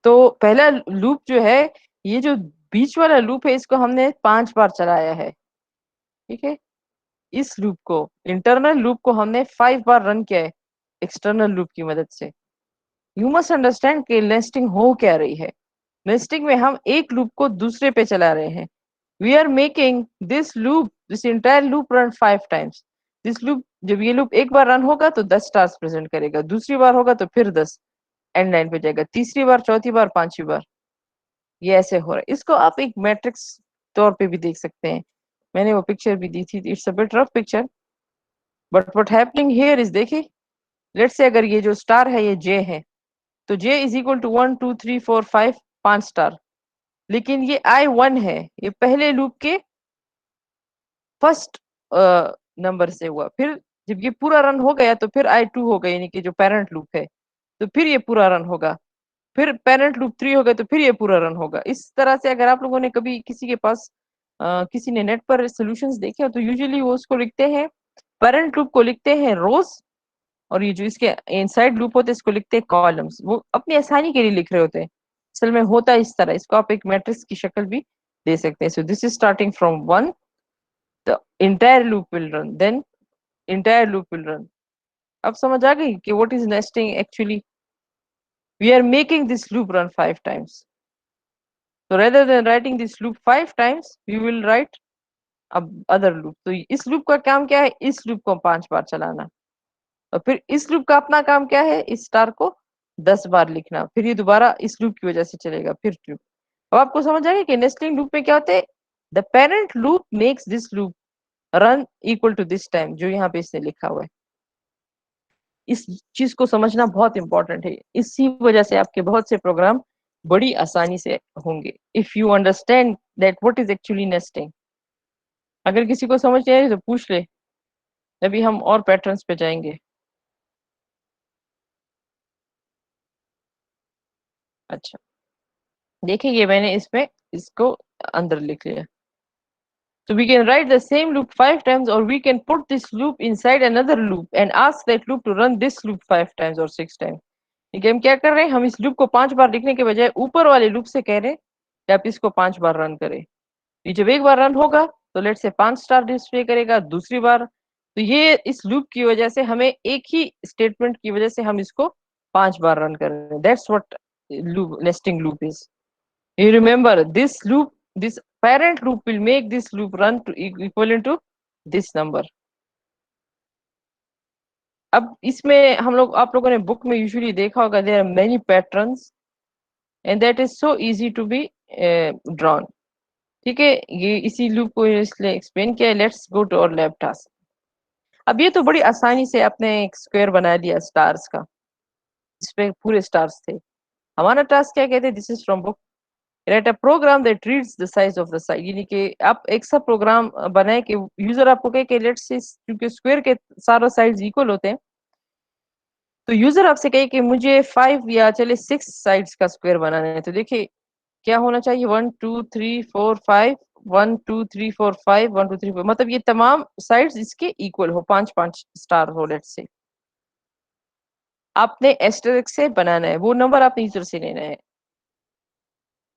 तो पहला लूप जो है, ये जो बीच वाला लूप है, इसको हमने 5 बार चलाया है, ठीक है? इस लूप को, इंटरनल लूप को हमने 5 बार रन किया है एक्सटर्नल लूप की मदद से। यू मस्ट अंडरस्टैंड कि नेस्टिंग हो क्या रही है। नेस्टिंग में हम एक लूप को दूसरे पे चला रहे हैं। We are making this entire loop run 5 times. This loop, जब ये लूप एक बार रन होगा तो 10 स्टार्स प्रेजेंट करेगा, दूसरी बार होगा तो फिर 10 एंड लाइन पे जाएगा, तीसरी बार, चौथी बार, पांचवी बार, ये ऐसे हो रहा है। इसको आप एक मैट्रिक्स तौर पे भी देख सकते हैं, मैंने वो पिक्चर भी दी थी, it's a bit rough picture, but what happening here is, देखिए, लेट्स से अगर ये जो स्टार है ये जे है, तो जे इज इक्वल टू 1 2 3 4 5, 5 स्टार। लेकिन ये i1 है, ये पहले लूप के फर्स्ट नंबर से हुआ, फिर जब ये पूरा रन हो गया तो फिर i2 हो गया, यानी कि जो पेरेंट लूप है, तो फिर ये पूरा रन होगा, फिर पेरेंट लूप 3 हो गया तो फिर ये पूरा रन होगा। इस तरह से अगर आप लोगों ने कभी किसी के पास किसी ने नेट पर सॉल्यूशंस देखे हो तो यूजुअली वो उसको लिखते हैं, पेरेंट लूप को लिखते हैं रोज, और ये जो इसके इनसाइड लूप होते हैं इसको लिखते हैं कॉलम्स। वो अपनी आसानी के लिए लिख रहे होते हैं, असल में होता है इस तरह। इसको आप एक मैट्रिक्स की शक्ल भी दे सकते हैं। So this is starting from 1, the entire loop will run, then entire loop will run. अब समझ आ गई कि what is nesting actually? We are making this loop run 5 times. So rather than writing this loop 5 times, we will write अब अदर लूप। तो इस लूप का काम क्या है, इस लूप को 5 बार चलाना, और फिर इस लूप का अपना काम क्या है, इस स्टार को 10 बार लिखना, फिर ये दोबारा इस लूप की वजह से चलेगा, फिर लूप। अब आपको समझ आएगा कि नेस्टिंग लूप में क्या होता है, the parent loop makes this loop run equal to this time, जो यहाँ पे इसने लिखा हुआ है। इस चीज को समझना बहुत इंपॉर्टेंट है, इसी वजह से आपके बहुत से प्रोग्राम बड़ी आसानी से होंगे, if you understand that what is actually nesting. अगर किसी को समझ नहीं आ रही तो पूछ ले, अभी हम और पैटर्न्स पे जाएंगे। अच्छा, देखिए, ये मैंने इसमें इसको अंदर लिख लिया। So we can write the same loop 5 times, or we can put this loop inside another loop and ask that loop to run this loop 5 times or 6 times. ठीक है, हम क्या कर रहे हैं, हम इस लूप को 5 बार लिखने के बजाय ऊपर वाले लूप से कह रहे हैं कि आप इसको 5 बार रन करें। ये जब एक बार रन होगा तो लेट से 5 स्टार डिस्प्ले करेगा, दूसरी बार तो ये इस लूप की वजह से हमें एक ही स्टेटमेंट की वजह से हम इसको 5 बार रन कर रहे हैं। That's what loop nesting loop is. You remember this loop, this parent loop will make this loop run to equivalent to this number। अब इसमें हम लोग, आप लोगों ने बुक में यूजुअली देखा होगा, there are many patterns and that is so easy to be drawn. ठीक है, ये इसी लूप को इसलिए एक्सप्लेन किया। Let's go to our lab task. अब ये तो बड़ी आसानी से आपने एक स्क्वायर बना लिया स्टार्स का, जिसपे पूरे स्टार्स थे। हमारा टास्क क्या कहते हैं, this is from book, write a program that reads the size of the side. यानी कि आप एक सा प्रोग्राम बनाए कि यूजर आपको कहे कि लेट्स से, क्योंकि स्क्वायर के सारे साइड्स इक्वल होते हैं, तो यूजर आपसे कहे कि मुझे 5 या चले 6 साइड्स का स्क्वायर बनाना है। तो देखिए क्या होना चाहिए, 1 2 3 4 5, 1 2 3 4 5, 1 2 3 4, मतलब ये तमाम साइड्स इसके इक्वल हो, 5 5 स्टार हो लेट्स से। आपने एस्टेरिस्क से बनाना है, वो नंबर आपने यूजर से लेना है।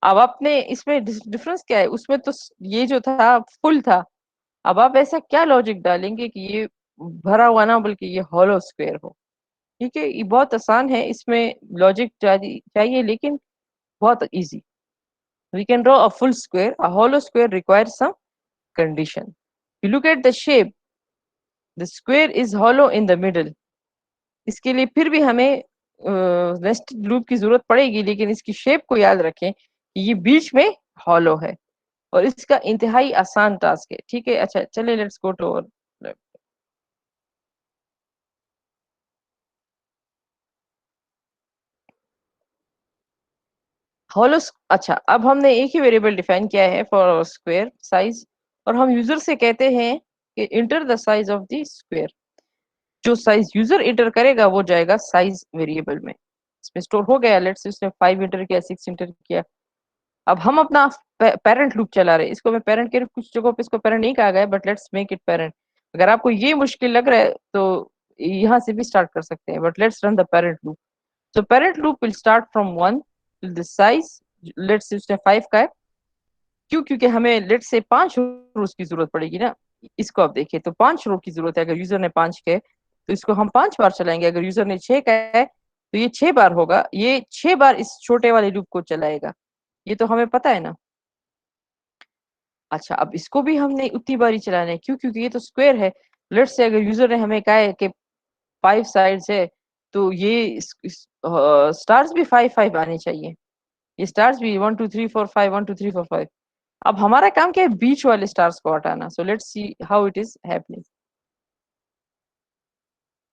अब आपने इसमें डिफरेंस क्या है, उसमें तो ये जो था फुल था, अब आप ऐसा क्या लॉजिक डालेंगे कि ये भरा हुआ ना बल्कि ये हॉलो स्क्वायर हो। ठीक है, ये बहुत आसान है, इसमें लॉजिक चाहिए लेकिन बहुत easy. We can draw a full square. A hollow square requires some condition. You look at the shape. The square is hollow in the middle. इसके लिए फिर भी हमें नेस्टेड लूप की जरूरत पड़ेगी, लेकिन इसकी शेप को याद रखें कि ये बीच में हॉलो है और इसका इंतहाई आसान टास्क है। ठीक है, अच्छा चलिए लेट्स गो टू हॉलो। अच्छा, अब हमने एक ही वेरिएबल डिफाइन किया है फॉर स्क्वायर साइज, और हम यूजर से कहते हैं कि enter the size of the square. जो साइज यूजर इंटर करेगा वो जाएगा साइज वेरिएबल में, इसमें स्टोर हो गया। लेट्स से उसने 5 इंटर किया, 6 इंटर किया। अब हम अपना पेरेंट लूप चला रहे हैं, इसको मैं पेरेंट के, कुछ जगहों पे इसको पेरेंट नहीं कहा गया, but let's make it parent. अगर आपको ये मुश्किल लग रहा है तो यहाँ से भी स्टार्ट कर सकते हैं, but let's run the parent loop. So parent loop will start from 1 till the size, let's say उसने 5 का है। क्यों, क्योंकि हमें लेट्स से 5 रोज की जरूरत पड़ेगी ना। इसको आप देखिए तो 5 रो की जरूरत है। अगर यूजर ने 5 के तो इसको हम 5 बार चलाएंगे। अगर यूजर ने 6 का है तो ये 6 बार होगा, ये 6 बार इस छोटे वाले लूप को चलाएगा। ये तो हमें पता है ना। अच्छा, अब इसको भी हमने उतनी बार ही चलाना है, क्यों, क्योंकि ये तो स्क्वायर है। लेट्स से अगर यूजर ने हमें कहा है कि 5 साइड्स है, तो ये स्टार्स भी 5 5 आने चाहिए। ये स्टार्स भी 1 2 3 4 5, 1 2 3 4 5। अब हमारा काम क्या है, बीच वाले स्टार्स को हटाना। So let's see how it is happening.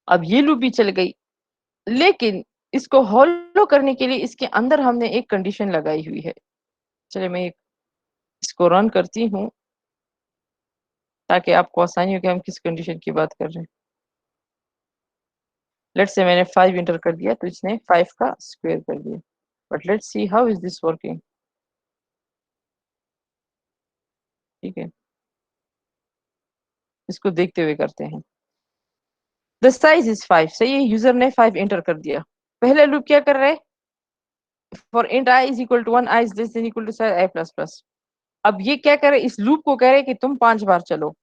अब ये लूप भी चल गई, लेकिन इसको हॉलो करने के लिए इसके अंदर हमने एक कंडीशन लगाई हुई है। चलिए मैं इसको रन करती हूँ ताकि आपको आसानी हो कि हम किस कंडीशन की बात कर रहे हैं। लेट्स से मैंने 5 इंटर कर दिया तो इसने 5 का स्क्वायर कर दिया। But let's see how is this working. ठीक है, इसको देखते हुए करते हैं। द साइज इज 5, सही है, यूजर ने 5 एंटर कर दिया। पहले लूप क्या कर रहे हैं, for int I is equal to 1, i is less than equal to size i plus plus. अब ये क्या करे, इस लूप को कह रहे कि तुम 5 बार चलो।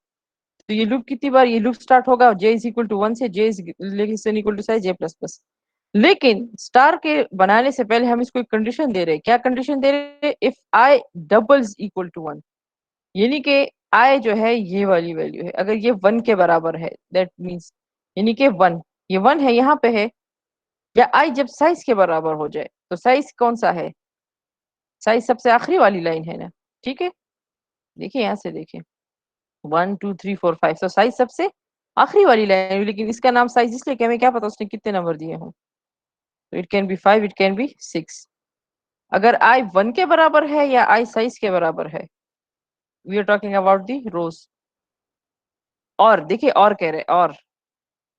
तो ये लूप कितनी बार, ये लूप स्टार्ट होगा j इज इक्वल टू 1 से, j is less than equal to size j plus plus. लेकिन स्टार के बनाने से पहले हम इसको एक कंडीशन दे रहे हैं। क्या कंडीशन दे रहे हैं, if i doubles equal to 1, यानी कि आई जो है ये वाली वैल्यू है, अगर ये 1 के बराबर है, दैट मीन्स यानी कि 1, ये 1 है यहाँ पे है, या आई जब साइज के बराबर हो जाए। तो साइज कौन सा है, साइज सबसे आखिरी वाली लाइन है ना। ठीक है, देखिए यहाँ से देखिए 1 2 3 4 5, तो साइज सबसे आखिरी वाली लाइन, लेकिन इसका नाम साइज इसलिए कि हमें क्या पता उसने कितने नंबर दिए हों। तो it can be 5, it can be 6। अगर आई 1 के बराबर है या आई साइज के बराबर है, we are talking about the rows. और देखिए और कह रहे और,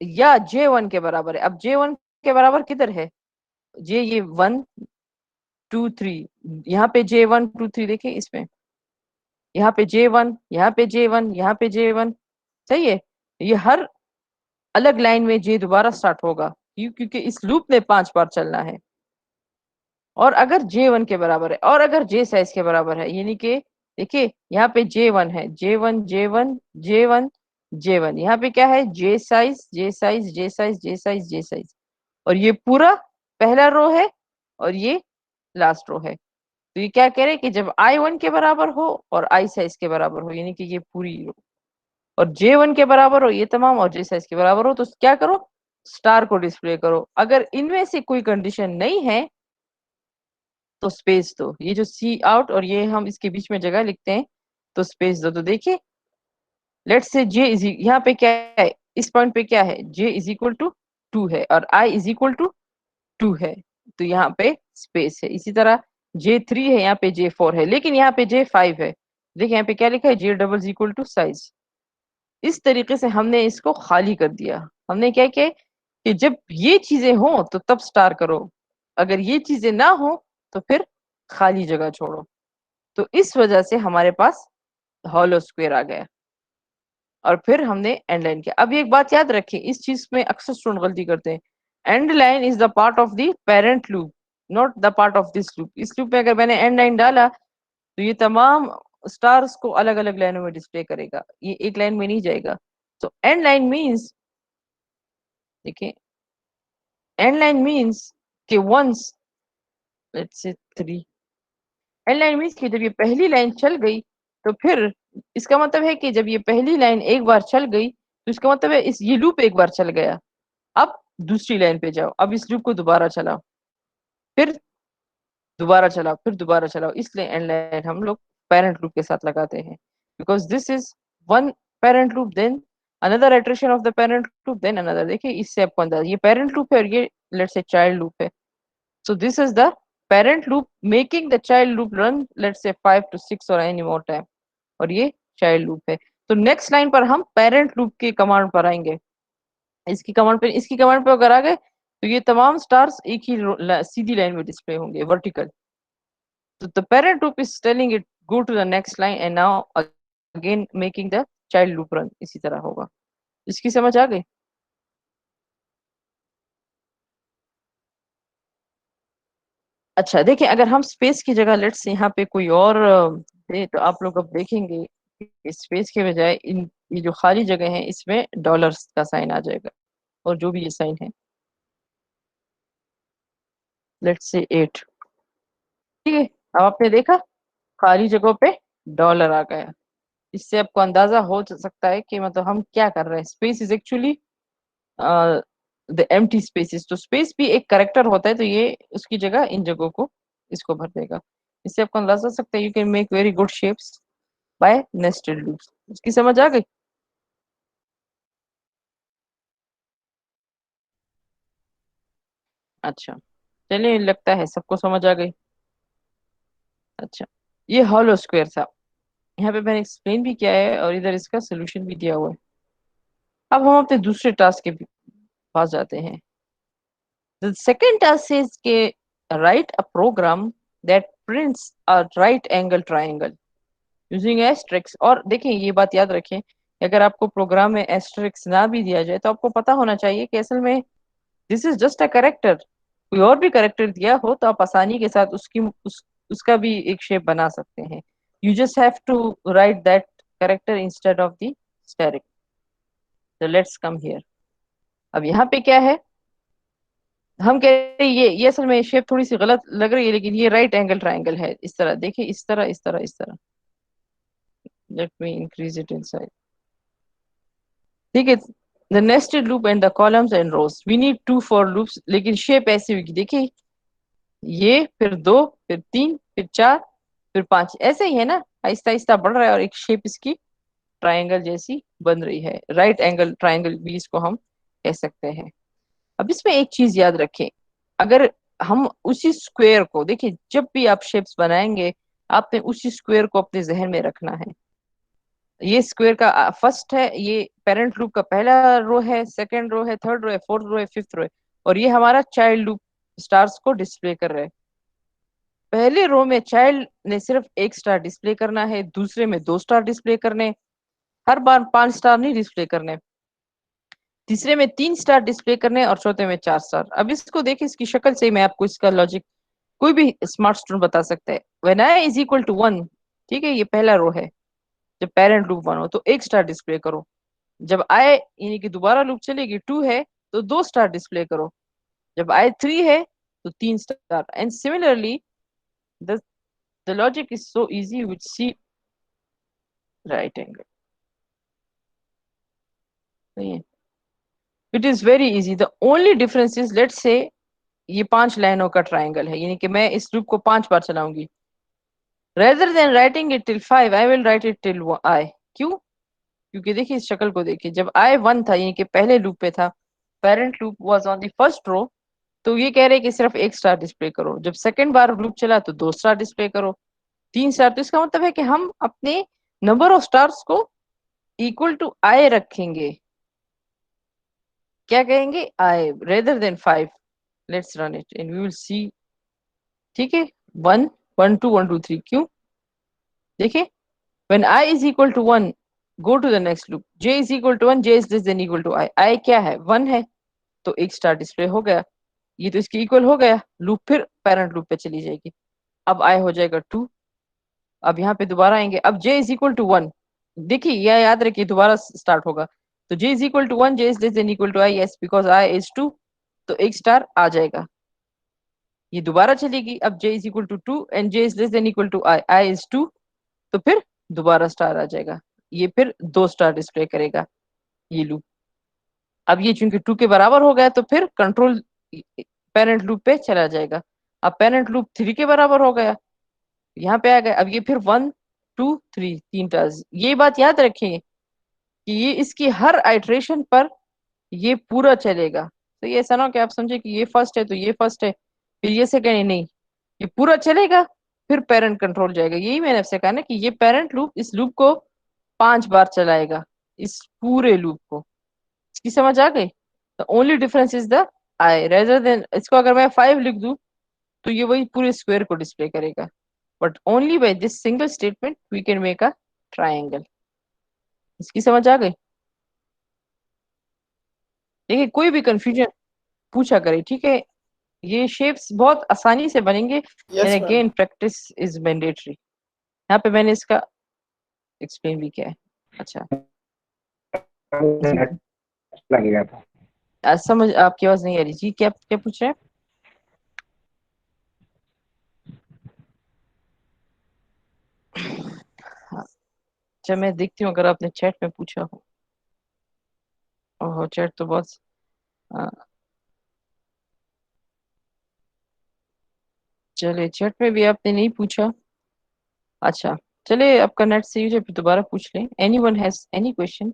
या J1 के बराबर है। अब J1 के बराबर किधर है, जे ये 1 2 3, यहाँ पे J1 2 3 देखिए इसमें, यहाँ पे J1, यहाँ पे J1, यहाँ पे J1, सही है। ये हर अलग लाइन में J दोबारा स्टार्ट होगा। क्यों? क्योंकि इस लूप में 5 बार चलना है। और अगर J1 के बराबर है और अगर J साइज के बराबर है, यानी कि देखिए यहाँ पे J1 है, J1 J1 J1 J1, यहाँ पे क्या है, J size J size J size J size J size, और ये पूरा पहला रो है और ये लास्ट रो है। तो ये क्या कह रहे हैं कि जब I1 के बराबर हो और I साइज के बराबर हो, यानी कि ये पूरी रो, और J1 के बराबर हो ये तमाम और J साइज के बराबर हो, तो क्या करो, स्टार को डिस्प्ले करो। अगर इनमें से कोई कंडीशन नहीं है तो स्पेस दो। ये जो सी आउट और ये हम इसके बीच में जगह लिखते हैं, तो स्पेस दो। तो देखिए लेट्स से जे इज, यहाँ पे क्या है, इस पॉइंट पे क्या है, जे इज इक्वल टू 2 है और आई इज इक्वल टू 2 है, तो यहाँ पे स्पेस है। इसी तरह J3 है, यहाँ पे J4 है, लेकिन यहाँ पे J5 है। देखिए यहाँ पे क्या लिखा है, J double equal to size. इस तरीके से हमने इसको खाली कर दिया। हमने क्या किया कि जब ये चीजें हो तो तब स्टार करो, अगर ये चीजें ना हो तो फिर खाली जगह छोड़ो। तो इस वजह से हमारे पास हॉलो स्क्वायर आ गया। और फिर हमने एंड लाइन किया। अब एक बात याद रखें, इस चीज में अक्सर स्टूडेंट गलती करते हैं, and line is the part of the parent loop, not the part of this loop. इस लूप में अगर मैंने एंड लाइन डाला तो ये तमाम स्टार्स को अलग अलग लाइनों में डिस्प्ले करेगा, ये एक लाइन में नहीं जाएगा। तो एंड लाइन मीन्स, देखिए एंड लाइन मीन्स कि once, let's say 3, and line means कि जब ये पहली लाइन चल गई तो फिर इसका मतलब है कि जब ये पहली लाइन एक बार चल गई तो इसका मतलब है इस ये लूप एक बार चल गया, अब दूसरी लाइन पे जाओ, अब इस लूप को दोबारा चलाओ, फिर दोबारा चलाओ, फिर दोबारा चलाओ। इसलिए एंड लाइन हम लोग पेरेंट लूप के साथ लगाते हैं, because this is one parent loop, then another iteration of the parent loop, then another. देखिए इससे आपको अंदाजा, ये पेरेंट लूप है और ये लेट्स से चाइल्ड लूप है। So this is the parent loop making the child loop run, let's say 5 to 6 or any more time, और ये child loop है। तो नेक्स्ट लाइन पर हम पेरेंट लूप के कमांड पर आएंगे। इसकी कमांड पे अगर आ गए तो ये तमाम स्टार्स एक ही सीधी लाइन में डिस्प्ले होंगे, वर्टिकल। तो the parent loop is telling it go to the next line and now again making the child loop run, इसी तरह होगा। इसकी समझ आ गई? अच्छा देखिए, अगर हम स्पेस की जगह लेट्स यहाँ पे कोई और दे, तो आप लोग अब देखेंगे कि स्पेस के बजाय इन ये जो खाली जगह है इसमें डॉलर्स का साइन आ जाएगा, और जो भी ये साइन है, लेट्स से 8। ठीक है, अब आपने देखा खाली जगहों पे डॉलर आ गया। इससे आपको अंदाजा हो सकता है कि मतलब हम क्या कर रहे हैं। Space is actually the empty spaces. तो स्पेस भी एक करेक्टर होता है, तो ये उसकी जगह इन जगहों को इसको भर देगा। इससे आपको अंदाजा हो सकता है you can make very good shapes bye nested loops. इसकी समझ आ गई? अच्छा चलिए, लगता है सबको समझ आ गई। अच्छा, ये हॉलो स्क्वायर था, यहाँ पे मैंने एक्सप्लेन भी किया है और इधर इसका सोल्यूशन भी दिया हुआ है। अब हम अपने दूसरे टास्क के पास जाते हैं। The second task says कि write a program that prints a right angle triangle using asterisk। और देखिए ये बात याद रखें, अगर आपको प्रोग्राम में एस्टेरिक्स ना भी दिया जाए तो आपको पता होना चाहिए कि असल में this is just a character. कोई और भी करेक्टर दिया हो तो आप आसानी के साथ उसका भी एक शेप बना सकते हैं। You just have to write that character instead of the asterisk. तो लेट्स कम हियर। अब यहाँ पे क्या है, हम कह रहे हैं ये असल में शेप थोड़ी सी गलत लग रही है, लेकिन ये राइट एंगल ट्राइंगल है। इस तरह देखिए, इस तरह इस तरह इस तरह। Let me increase it in size. ठीक है, the nested loop and the columns and rows, we need 2 for loops, लेकिन शेप ऐसी होगी। देखिए ये फिर 2 फिर 3 फिर 4 फिर 5, ऐसे ही है ना, आहिस्ता आहिस्ता बढ़ रहा है और एक शेप इसकी ट्राइंगल जैसी बन रही है। राइट एंगल ट्राइंगल भी इसको हम कह सकते हैं। अब इसमें एक चीज याद रखें, अगर हम उसी स्क्वायर को देखिए, जब भी आप शेप्स बनाएंगे आपने उसी स्क्वायर को अपने जहन में रखना है। ये स्क्वायर का फर्स्ट है, ये पेरेंट लूप का पहला रो है, सेकंड रो है, थर्ड रो है, फोर्थ रो है, फिफ्थ रो है, और ये हमारा चाइल्ड लूप स्टार्स को डिस्प्ले कर रहा है। पहले रो में चाइल्ड ने सिर्फ एक स्टार डिस्प्ले करना है, दूसरे में 2 स्टार डिस्प्ले करने, हर बार 5 स्टार नहीं डिस्प्ले करने। तीसरे में 3 स्टार डिस्प्ले करने और चौथे में 4 स्टार। अब इसको देखिए, इसकी शक्ल से ही मैं आपको इसका लॉजिक, कोई भी स्मार्ट स्टूडेंट बता सकता है। When i is equal to 1, ठीक है, ये पहला रो है, जब पेरेंट लूप 1 हो तो 1 स्टार डिस्प्ले करो। जब आई यानी कि दोबारा लूप चलेगी 2 है तो 2 स्टार डिस्प्ले करो। जब आई 3 है तो 3 star. And similarly the logic is so easy with C right angle. It is very easy. The only difference is, let's say ये 5 लाइनों का ट्राइंगल है, यानी कि मैं इस लूप को 5 बार चलाऊंगी। Rather than writing it till 5 I will write it till i. क्यों? क्योंकि देखिए इस शक्ल को देखिए, जब आई 1 था यानी कि पहले लूप पे था, parent loop was on the first row, तो ये कह रहे हैं कि सिर्फ 1 स्टार डिस्प्ले करो। जब सेकंड बार लूप चला तो 2 स्टार डिस्प्ले करो, 3 स्टार। तो इसका मतलब है कि हम अपने नंबर ऑफ स्टार्स को इक्वल टू आई रखेंगे। क्या कहेंगे? I rather than 5। Let's run it and we will see. ठीक है, 1 1 2 1 2 3। क्यों? देखिए, when I is equal to 1, go to the next loop. J is equal to 1, J is less than equal to I। I क्या है? 1 है, तो 1 स्टार डिस्प्ले हो गया। ये तो इसके इक्वल हो गया। लूप फिर पेरेंट लूप पे चली जाएगी। अब I हो जाएगा 2। अब यहाँ पे दोबारा आएंगे। अब J is equal to 1, देखिए यह याद रखिए दोबारा स्टार्ट होगा। तो J is equal to 1, J is less than equal to I, yes because I is 2, तो 1 स्टार आ जाएगा। ये दोबारा चलेगी। अब J is equal to 2 and J is less than equal to I, I is 2, तो फिर दोबारा स्टार आ जाएगा। ये फिर 2 स्टार डिस्प्ले करेगा ये लूप। अब ये चूंकि 2 के बराबर हो गया तो फिर कंट्रोल पेरेंट लूप पे चला जाएगा। अब पेरेंट लूप 3 के बराबर हो गया, यहाँ पे आ गया। अब ये फिर 1 2 3 3 टास्क। ये बात याद रखें कि ये इसकी हर आइट्रेशन पर ये पूरा चलेगा। तो ये ऐसा ना हो कि आप समझे कि ये फर्स्ट है तो ये फर्स्ट है फिर ये सेकेंड है, नहीं, ये पूरा चलेगा फिर पेरेंट कंट्रोल जाएगा। यही मैंने आपसे कहा ना कि ये पेरेंट लूप इस लूप को 5 बार चलाएगा, इस पूरे लूप को। इसकी समझ आ गई? The only difference is the I. Rather then इसको अगर मैं 5 लिख दूं तो ये वही पूरे स्क्वायर को डिस्प्ले करेगा। But only by this single statement we can make a triangle. इसकी समझ आ गई? देखिए कोई भी कंफ्यूजन पूछा करे, ठीक है। ये शेप्स बहुत आसानी से बनेंगे yes and ma'am. Again practice is mandatory. यहाँ पे मैंने इसका एक्सप्लेन भी किया है। अच्छा, जी लगेगा था। आज समझ, आपकी आवाज नहीं आ रही जी, क्या क्या पूछ रहे हैं? हाँ, अच्छा मैं देखती हूँ अगर आपने चैट में पूछा हो। ओह चैट तो बहुत, हाँ, चलिए चैट में भी आपने नहीं पूछा। अच्छा, चलिए आपका नेट सही हो जाए फिर दोबारा पूछ लें। Any one has any question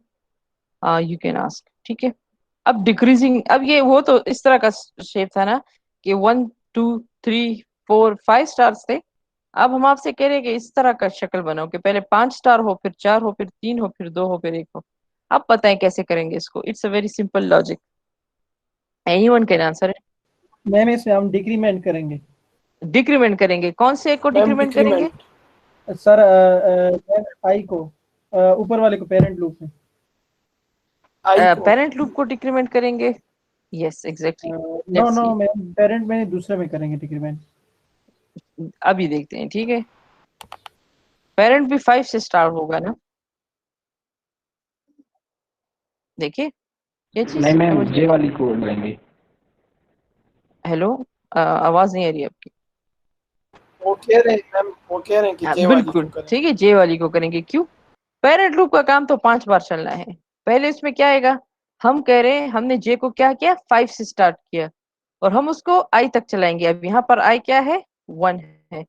you can ask, ठीक है। अब डिक्रीजिंग, अब ये वो तो इस तरह का शेप था ना कि 1 2 3 4 5 स्टार्स थे। अब हम आपसे कह रहे हैं कि इस तरह का शक्ल बनाओ कि पहले 5 स्टार हो, फिर 4 हो, फिर 3 हो, फिर 2 हो, फिर 1 हो। आप बताएं कैसे करेंगे इसको? It's a very simple logic, anyone can answer. Ma'am इसे हम डिक्रीमेंट करेंगे। डिक्रीमेंट करेंगे? कौन से को मैम डिक्रीमेंट करेंगे? डिक्रीमेंट। सर आई को, ऊपर वाले को पेरेंट लूप में। आई को। पेरेंट लूप को डिक्रीमेंट करेंगे। Yes exactly. No let's no see, ma'am, parent में दूसरे में करेंगे डिक्रीमेंट। अभी देखते हैं, ठीक है। पेरेंट भी 5 से स्टार्ट होगा ना? देखिए ये चीज नहीं मैम, समझ में, जे वाली को लेंगे। हेलो, आवाज नहीं आ रही है आपकी। वो कह रहे हैं मैम, वो कह रहे हैं कि जे वाली को बिल्कुल करें। ठीक है, जे वाली को करेंगे। क्यों? पेरेंट लूप का काम तो 5 बार चलना है। पहले इसमें क्या आएगा? हम कह रहे हैं हमने जे को क्या किया, 5 से स्टार्ट किया और हम उसको आई तक चलाएंगे। अब यहाँ पर आई क्या है? 1 है।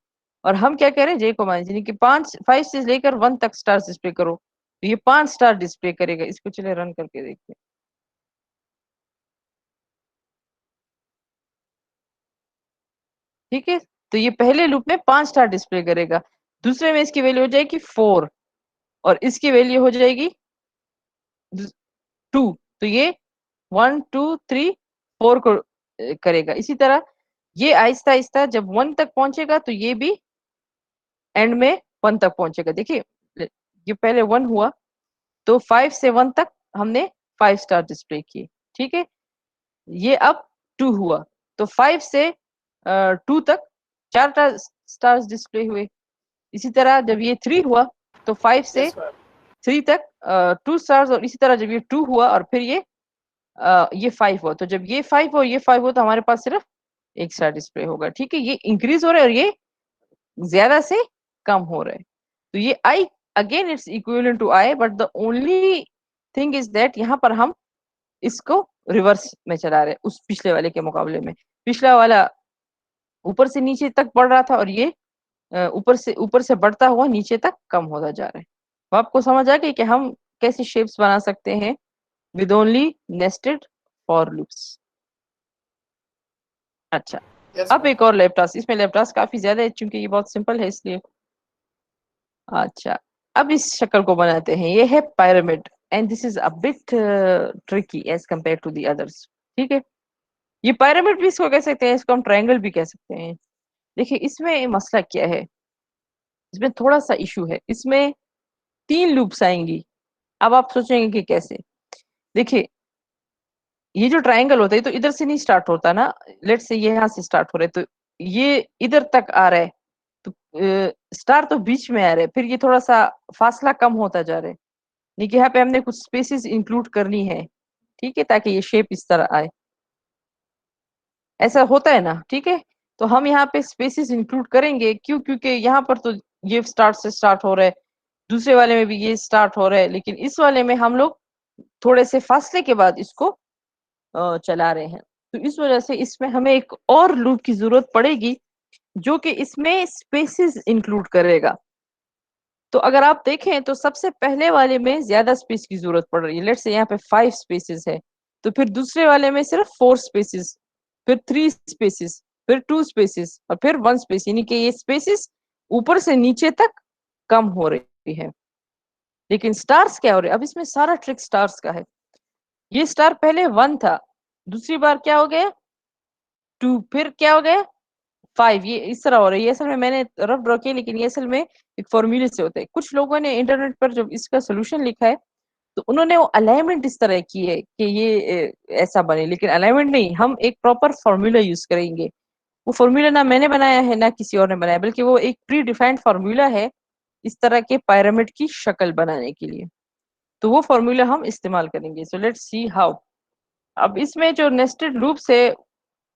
और हम क्या कह रहे हैं? जे को मान यानी कि 5 से लेकर 1 तक स्टार डिस्प्ले करो, तो ये 5 स्टार डिस्प्ले करेगा। इसको चले रन करके देखते हैं। ठीक है, तो ये पहले लूप में 5 स्टार डिस्प्ले करेगा। दूसरे में इसकी वैल्यू हो जाएगी 4 और इसकी वैल्यू हो जाएगी 2। तो ये 1 2 3 4 को करेगा। इसी तरह ये आहिस्ता आहिस्ता जब 1 तक पहुंचेगा तो ये भी एंड में 1 तक पहुंचेगा। देखिए ये पहले 1 हुआ तो 5 से 1 तक हमने 5 स्टार डिस्प्ले किए, ठीक है। ये अब 2 हुआ, तो 5 से 2 तक 4 स्टार्स डिस्प्ले हुए। इसी तरह जब ये 3 हुआ तो 5 से यस मैम। 3 तक 2 स्टार्स, और इसी तरह जब ये 2 हुआ और फिर ये 5 हुआ, तो जब ये 5 और ये 5 हुआ तो हमारे पास सिर्फ 1 स्टार डिस्प्ले होगा, ठीक है। ये इंक्रीज हो रहा है और ये ज्यादा से कम हो रहा है। तो ये i again it's equivalent to i, but the only thing is that यहाँ पर हम इसको रिवर्स में चला रहे हैं उस पिछले वाले के मुकाबले में। पिछला वाला ऊपर से नीचे तक बढ़ रहा था और ये ऊपर से बढ़ता हुआ नीचे तक कम होता जा रहा है। तो आपको समझ आ गया कि हम कैसे शेप्स बना सकते हैं with only nested for loops. अच्छा, यस अब मैम। एक और लैब टास्क, इसमें लैब टास्क काफी ज्यादा है क्योंकि ये बहुत सिंपल है इसलिए। अच्छा, अब इस शक्ल को बनाते हैं। ये है pyramid and this is a bit tricky as compare to the others, ठीक है। ये pyramid भी इसको कह सकते हैं, इसको हम ट्रायंगल भी कह सकते हैं। देखिए इसमें मसला क्या है, इसमें थोड़ा सा इशू है। इसमें 3 लूप्स आएंगी। अब आप सोचेंगे कि कैसे। देखिए ये जो ट्रायंगल होता है तो इधर से नहीं स्टार्ट होता ना, लेट से ये यहाँ से स्टार्ट हो रहा है, तो ये इधर तक आ रहा है, तो स्टार तो बीच में आ रहा है, फिर ये थोड़ा सा फासला कम होता जा रहा है। देखिए यहाँ पे हमने कुछ स्पेसेस इंक्लूड करनी है, ठीक है, ताकि ये शेप इस तरह आए। ऐसा होता है ना, ठीक है। तो हम यहाँ पे स्पेसेस इंक्लूड करेंगे, क्यों? क्योंकि यहाँ पर तो ये स्टार्ट से स्टार्ट हो रहा है, दूसरे वाले में भी ये स्टार्ट हो रहा है, लेकिन इस वाले में हम लोग थोड़े से फासले के बाद इसको चला रहे हैं। तो इस वजह से इसमें हमें एक और लूप की जरूरत पड़ेगी जो कि इसमें स्पेसेस इंक्लूड करेगा। तो अगर आप देखें तो सबसे पहले वाले में ज्यादा स्पेस की जरूरत पड़ रही है। लेट्स से यहाँ पे 5 स्पेसेस है, तो फिर दूसरे वाले में सिर्फ 4 स्पेसेस, फिर 3 स्पेसेस, फिर 2 स्पेसेस और फिर 1 स्पेस, यानी कि ये स्पेसेस ऊपर से नीचे तक कम हो रही है। लेकिन स्टार्स क्या हो रहे हैं, अब इसमें सारा ट्रिक स्टार्स का है। ये स्टार पहले 1 था, दूसरी बार क्या हो गया 2, फिर क्या हो गया 5। ये इस तरह हो रहा है। ये असल में मैंने रफ ड्रॉ किया, लेकिन ये असल में एक फॉर्मूले से होता है। कुछ लोगों ने इंटरनेट पर जब इसका सोल्यूशन लिखा है तो उन्होंने वो अलाइनमेंट इस तरह की है कि ये ऐसा बने, लेकिन अलाइनमेंट नहीं, हम एक प्रॉपर फॉर्मूला यूज करेंगे। वो फॉर्मूला ना मैंने बनाया है ना किसी और ने बनाया, बल्कि वो एक प्री डिफाइंड फॉर्मूला है इस तरह के पिरामिड की शक्ल बनाने के लिए। तो वो फॉर्मूला हम इस्तेमाल करेंगे। So let's see how. अब इसमें जो नेस्टेड लूप्स है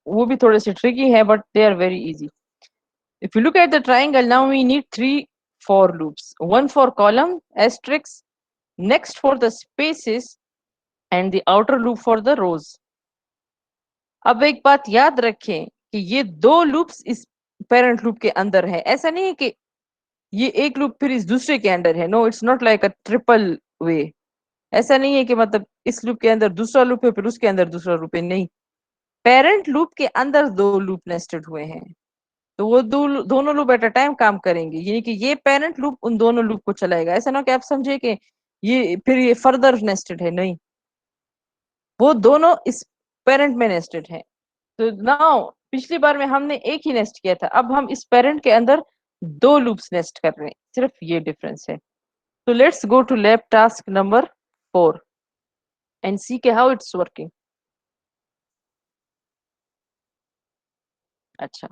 वो भी थोड़े से ट्रिकी है, but they are very easy. If you look at the triangle, now we need 3 for loops. One for column, asterisk, next for the spaces, and the outer loop for the rows. अब एक बात याद रखें कि ये 2 लूप्स इस पेरेंट लूप के अंदर है। ऐसा नहीं है कि ये एक लूप फिर इस दूसरे के अंदर है। No, it's not like a triple way. ऐसा नहीं है कि मतलब इस लूप के अंदर दूसरा लूप है फिर उसके अंदर दूसरा लूप है, नहीं। पेरेंट लूप के अंदर 2 लूप नेस्टेड हुए हैं, तो वो दोनों लूप एट अ टाइम काम करेंगे, यानी कि ये पेरेंट लूप उन दोनों लूप को चलाएगा। ऐसा ना कि आप समझे कि ये फिर ये फर्दर नेस्टेड है, नहीं, वो दोनों इस पेरेंट में नेस्टेड है। तो नाउ पिछली बार में हमने एक ही नेस्ट किया था, अब हम इस पेरेंट के अंदर 2 लूप्स नेस्ट कर रहे हैं, सिर्फ ये डिफरेंस है। तो let's go to lab task number 4 and see के हाउ इट्स वर्किंग। अच्छा,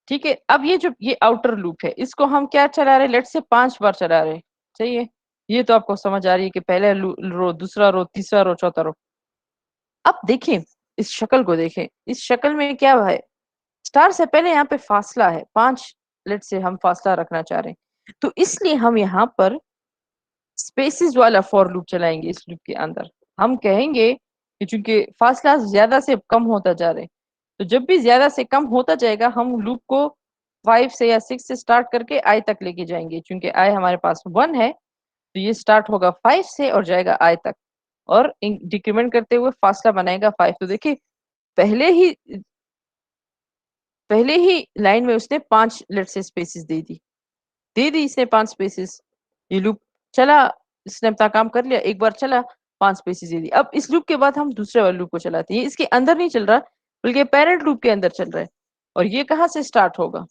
ठीक है। अब ये जो ये आउटर लूप है इसको हम क्या चला रहे हैं, लेट से 5 बार चला रहे हैं, सही है। ये तो आपको समझ आ रही है कि पहले रो, दूसरा रो, तीसरा रो, चौथा रो। अब देखें इस शक्ल को, देखें इस शक्ल में क्या है। स्टार से पहले यहाँ पे फासला है 5, लेट से हम फासला रखना चाह रहे हैं, तो इसलिए हम यहाँ पर स्पेसिस वाला फॉर लूप चलाएंगे। इस लूप के अंदर हम कहेंगे कि चूंकि फासला ज्यादा से कम होता जा रहा है, तो जब भी ज्यादा से कम होता जाएगा हम लूप को 5 से या 6 से स्टार्ट करके आई तक लेके जाएंगे। चूंकि आई हमारे पास 1 है, तो ये स्टार्ट होगा 5 से और जाएगा आई तक, और डिक्रीमेंट करते हुए फासला बनाएगा 5। तो देखिए पहले ही लाइन में उसने 5 लेट से स्पेसिस दे दी इसने 5 स्पेसिस। ये लूप चला, इसने अपना काम कर लिया, एक बार चला 5 स्पेसिस दे दी। अब इस लूप के बाद हम दूसरे वाले लूप को चलाते हैं। ये इसके अंदर नहीं चल रहा, बल्कि पेरेंट लूप के अंदर चल रहा है। और ये कहाँ से स्टार्ट होगा,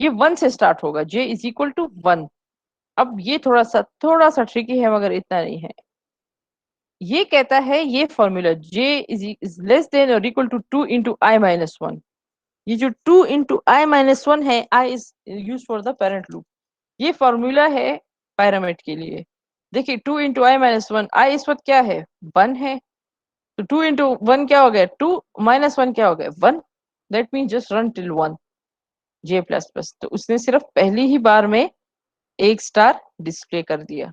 ये 1 से स्टार्ट होगा, j इज इक्वल टू 1। अब ये थोड़ा सा ट्रिकी है, मगर इतना नहीं है। ये कहता है ये formula j is less than और equal to 2 into i minus one. ये जो 2 इंटू आई माइनस वन है, i is use for the parent loop. ये फॉर्मूला है पैरामीटर के लिए। देखिए 2 into i minus one, i इस वक्त क्या है 1 है, तो 2 इंटू वन क्या हो गया 2, माइनस वन क्या हो गया 1। That mean just run till 1 j plus plus. तो उसने सिर्फ पहली ही बार में एक स्टार डिस्प्ले कर दिया।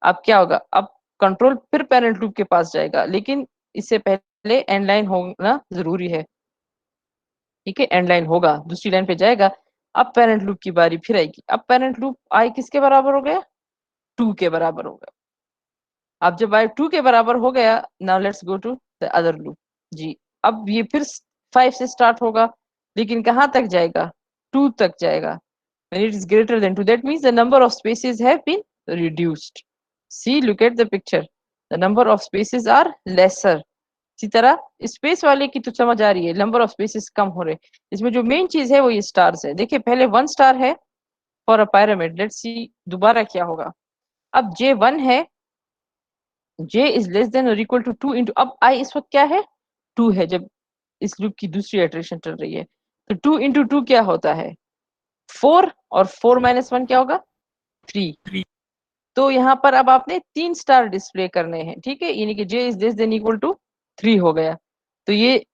अब क्या होगा, अब कंट्रोल फिर पेरेंट लूप के पास जाएगा, लेकिन इससे पहले एंड लाइन होना जरूरी है। ठीक है, एंड लाइन होगा, दूसरी लाइन पे जाएगा। अब पेरेंट लूप की बारी फिर आएगी। अब पेरेंट लूप आई किसके बराबर हो गया 2 के बराबर हो गया। अब जब आई 2 के बराबर हो गया, now let's go to the other loop j. अब ये फिर 5 से स्टार्ट होगा, लेकिन कहाँ तक जाएगा 2 तक जाएगा। when it is greater than 2, that means the number of spaces have been reduced. See, look at the picture, the number of spaces are lesser. इसी तरह स्पेस वाले की तो समझ आ रही है, नंबर ऑफ स्पेसेस कम हो रहे। इसमें जो मेन चीज है वो ये स्टार्स है। देखिए पहले 1 स्टार है for a pyramid, let's see दोबारा क्या होगा। अब j1 है, j इज लेस देन और इक्वल टू 2 इंटू, अब i इस वक्त क्या है 2 है, जब इस लूप की दूसरी इटरेशन चल रही है। तो 2 इंटू 2 क्या होता है 4, और 4 माइनस 1 क्या होगा 3। तो यहाँ पर अब आपने 3 स्टार डिस्प्ले करने हैं। ठीक है, यानी कि j is less than equal to 3 हो गया। तो ये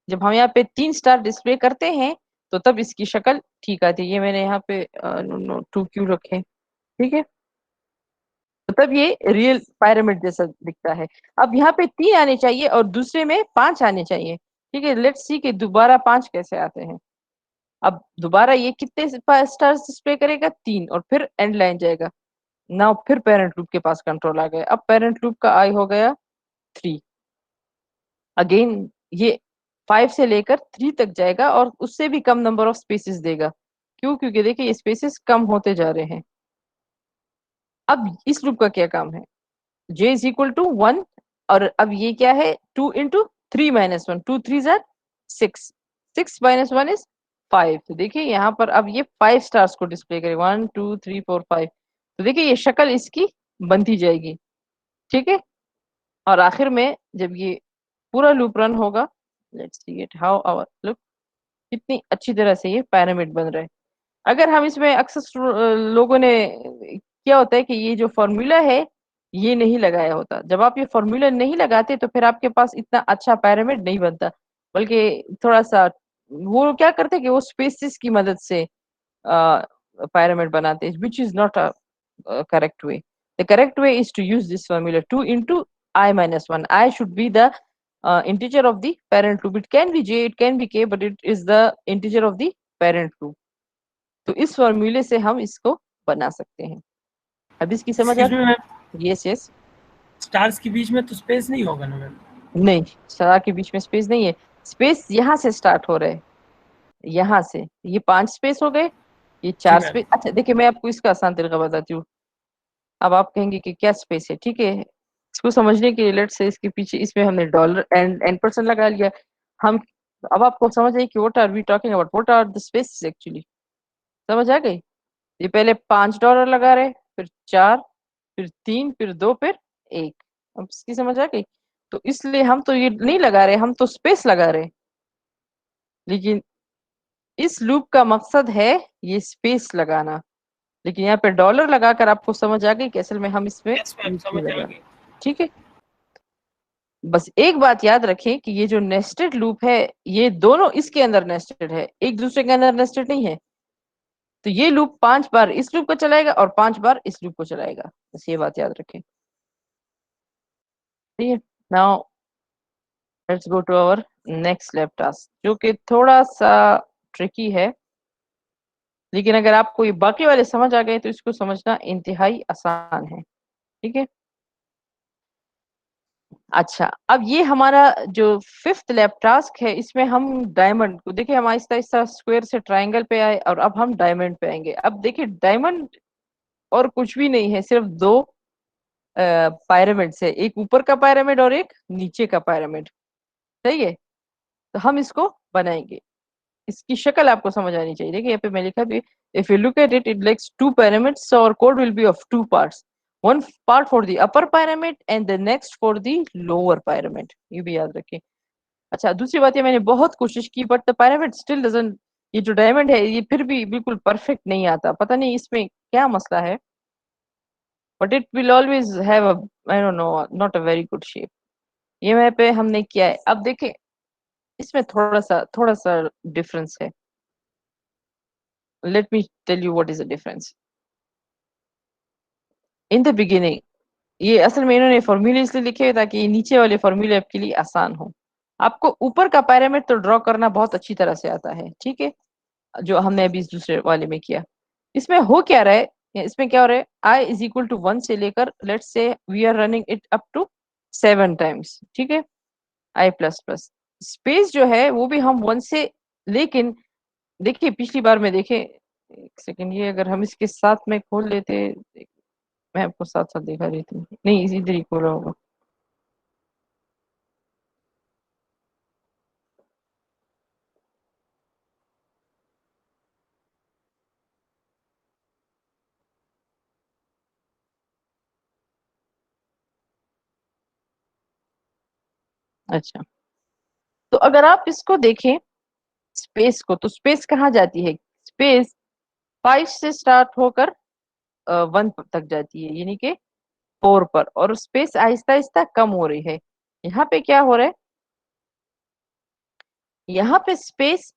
जब हम यहाँ पे 3 स्टार डिस्प्ले करते हैं तो तब इसकी शक्ल ठीक आती है। ये मैंने यहाँ पे 2 क्यों रखे, ठीक है, तो तब ये रियल पायरामिड जैसा दिखता है। अब यहाँ पे 3 आने चाहिए और दूसरे में 5 आने चाहिए। ठीक है, लेट्स सी कि दोबारा 5 कैसे आते हैं। अब दोबारा ये कितने स्टार्स डिस्प्ले करेगा 3, और फिर एंड लाइन जाएगा। नाउ फिर पेरेंट लूप के पास कंट्रोल आ गया। अब पेरेंट लूप का आई हो गया 3। अगेन ये 5 से लेकर 3 तक जाएगा और उससे भी कम नंबर ऑफ स्पेसेस देगा। क्यों, क्योंकि देखिए ये स्पेसेस कम होते जा रहे हैं। अब इस लूप का क्या काम है, j इज इक्वल टू 1, और अब ये क्या है 2 into 3 minus one, 2 3 jar 6, 6 minus 1 is 5। तो देखिए यहाँ पर अब ये 5 स्टार्स को डिस्प्ले करे 1 2 3 4 5। तो देखिए ये शक्ल इसकी बनती जाएगी। ठीक है, और आखिर में जब ये पूरा लूप रन होगा, let's see it how our look, कितनी अच्छी तरह से ये पिरामिड बन रहा है। अगर हम इसमें अक्सर लोगों ने क्या होता है कि ये जो फॉर्मूला है ये नहीं लगाया होता। जब आप ये फॉर्मूला नहीं लगाते तो फिर आपके पास इतना अच्छा पिरामिड नहीं बनता, बल्कि थोड़ा सा वो क्या करते हैं कि वो स्पेसिस की मदद से pyramid बनाते हैं, which is not a correct way. The correct way is to use this formula 2 into I minus 1. I should be the integer of the parent loop. It can be j, it can be k, but it is the integer of the parent loop. तो इस फॉर्मूले से हम इसको बना सकते हैं। अब इसकी समझ आ इसमें यस यस स्टार्स के बीच में तो स्पेस नहीं होगा ना मैम? नहीं, स्टार के बीच में स्पेस नहीं है। स्पेस यहाँ से स्टार्ट हो रहा है, यहाँ से ये 5 स्पेस हो गए, ये 4 जी, स्पेस। अच्छा देखिए मैं आपको इसका आसान तरीका बताती हूँ। अब आप कहेंगे कि क्या स्पेस है, ठीक है, इसको समझने के लिए लेट्स से इसके पीछे इसमें हमने डॉलर एंड परसेंट लगा लिया। हम अब आपको समझ आई कि what are we talking about, what are the spaces actually, समझ आ गई। ये पहले $5 लगा रहे, फिर 4, फिर 3, फिर 2, फिर 1। अब इसकी समझ आ गई। तो इसलिए हम तो ये नहीं लगा रहे, हम तो स्पेस लगा रहे। लेकिन इस लूप का मकसद है ये स्पेस लगाना, लेकिन यहाँ पे डॉलर लगाकर आपको समझ आ गई कि असल में हम इसमें यस मैम, समझ आ गई। ठीक है। बस एक बात याद रखें कि ये जो नेस्टेड लूप है ये दोनों इसके अंदर नेस्टेड है, एक दूसरे के अंदर नेस्टेड नहीं है। तो ये लूप 5 बार इस लूप को चलाएगा और 5 बार इस लूप को चलाएगा, बस ये बात याद रखें। ठीक है, now let's go to our next lab task, जो कि थोड़ा सा ट्रिकी है, लेकिन अगर आपको ये बाकी वाले समझ आ गए तो इसको समझना इंतहाई आसान है। ठीक है, अच्छा अब ये हमारा जो 5th लैब टास्क है, इसमें हम डायमंड को देखिए, हम आहिस्ता आहिस्ता स्क्वायर से ट्रायंगल पे आए और अब हम डायमंड पे आएंगे। अब देखिए डायमंड और कुछ भी नहीं है, सिर्फ 2 पिरामिड है, एक ऊपर का पिरामिड और एक नीचे का पिरामिड। सही है, तो हम इसको बनाएंगे। इसकी शक्ल आपको समझ आनी चाहिए। देखिए यहाँ पे मैं लिखा भी, if you look at it, it likes 2 pyramids, so our code will be of 2 parts. One part for the upper pyramid and the next for the lower pyramid, ये भी याद रखें। अच्छा, दूसरी बात, ये मैंने बहुत कोशिश की but the pyramid still doesn't, ये जो डायमंड है ये फिर भी बिल्कुल परफेक्ट नहीं आता, पता नहीं इसमें क्या मसला है, but it will always have a, I don't know, not a very good shape. ये वहाँ पे हमने किया है। अब देखें, इसमें थोड़ा सा डिफरेंस है। Let me tell you what is the difference. In the beginning, ये असल में इन्होंने फॉर्मूले इसलिए लिखे हैं ताकि ये नीचे वाले फॉर्मूले आपके लिए आसान हो। आपको ऊपर का पैरामीटर तो ड्रॉ करना बहुत अच्छी तरह से आता है, ठीक है, जो हमने अभी इस दूसरे वाले में किया। इसमें हो क्या रहा है, इसमें क्या हो रहा है, आई इज इक्वल टू 1 से लेकर, let's say we are running it up to 7 times, ठीक है, आई प्लस प्लस। स्पेस जो है वो भी हम 1 से, लेकिन देखिए पिछली बार में देखे, एक सेकंड, ये अगर हम इसके साथ में खोल लेते, मैं आपको साथ साथ दिखा रही थी, नहीं इधर ही खोला होगा। अच्छा, तो अगर आप इसको देखें स्पेस को, तो स्पेस कहाँ जाती है, स्पेस 5 से स्टार्ट होकर 1 तक जाती है, यानी कि 4 पर, और स्पेस आहिस्ता आहिस्ता कम हो रही है। यहाँ पे क्या हो रहा है, यहाँ पे स्पेस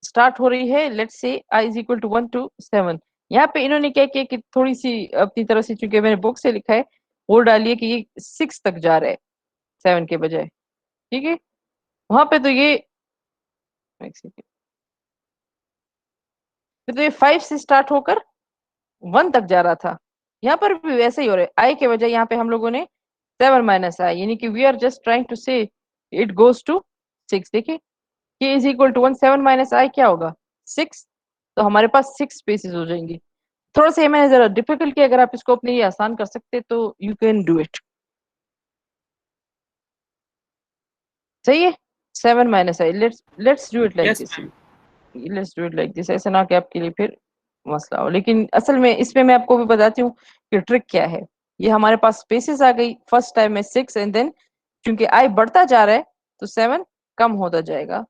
स्टार्ट हो रही है, let's say I is equal to 1 to 7। यहाँ पे इन्होंने क्या किया कि थोड़ी सी अपनी तरफ से, चूंकि मैंने बुक से लिखा है, वो डालिए कि ये 6 तक जा रहा है 7 के बजाय, ठीक है। वहां पे तो ये, एक सेकंड, तो ये 5 से स्टार्ट होकर 1 तक जा रहा था। यहाँ पर भी वैसे ही हो रहा है, आई के बजाय यहाँ पे हम लोगों ने 7 माइनस आई, यानी कि we are just trying to say it goes to 6। देखिए k is equal to 1, 7 minus i क्या होगा, 6, तो हमारे पास 6 स्पेसेस हो जाएंगी। थोड़ा सा ये मैंने जरा डिफिकल्ट किया, अगर आप इसको अपने लिए आसान कर सकते तो यू कैन डू इट। सही है, 7 minus I, let's do it like yes this, ma'am. Let's do it like this, ऐसा ना कि आपके लिए फिर मसला हो। लेकिन असल में इसमें मैं आपको भी बताती हूँ कि ट्रिक क्या है। ये हमारे पास स्पेसेस आ गई, फर्स्ट टाइम में 6, एंड देन क्योंकि आई बढ़ता जा रहा है तो 7 कम होता जाएगा,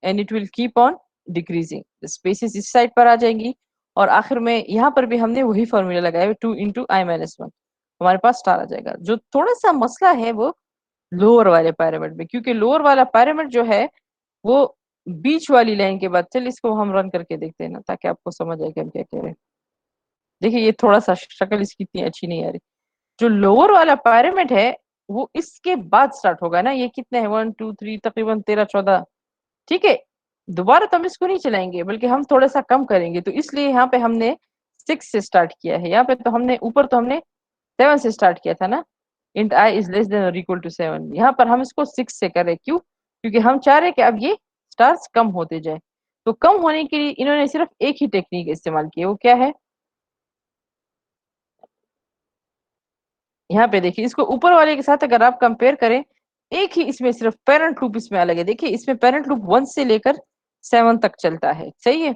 and it will keep on decreasing, spaces इस साइड पर आ जाएंगी, और आखिर में यहाँ पर भी हमने वही फॉर्मूला लगाया, 2 इंटू आई माइनस 1, हमारे पास स्टार आ जाएगा। जो थोड़ा सा मसला है वो लोअर वाले पैरामिड में, क्योंकि लोअर वाला पैरामिड जो है वो बीच वाली लाइन के बाद, चल इसको हम रन करके देखते हैं ना, ताकि आपको समझ आए कि हम क्या कह रहे हैं। देखिए ये थोड़ा सा शक्ल इसकी इतनी अच्छी नहीं आ रही। जो लोअर वाला पैरामिड है वो इसके बाद स्टार्ट होगा ना, ये कितने हैं, 1 2 3, तकरीबन 13 14, ठीक है। दोबारा तो हम इसको नहीं चलाएंगे, बल्कि हम थोड़ा सा कम करेंगे, तो इसलिए यहाँ पे हमने 6 से स्टार्ट किया है। यहाँ पे तो हमने ऊपर तो हमने 7 से स्टार्ट किया था ना, int I is less than और इक्वल टू 7। यहाँ पर हम इसको 6 से करें, क्यों, क्योंकि हम चाह रहे हैं कि अब ये स्टार्स कम होते जाए। तो कम होने के लिए इन्होंने सिर्फ एक ही टेक्निक इस्तेमाल की है, वो क्या है, यहाँ पे देखिए, इसको ऊपर वाले के साथ अगर आप कंपेयर करें, एक ही इसमें सिर्फ पेरेंट लूप इसमें अलग है। देखिए इसमें पेरेंट लूप 1 से लेकर 7 तक चलता है, सही है।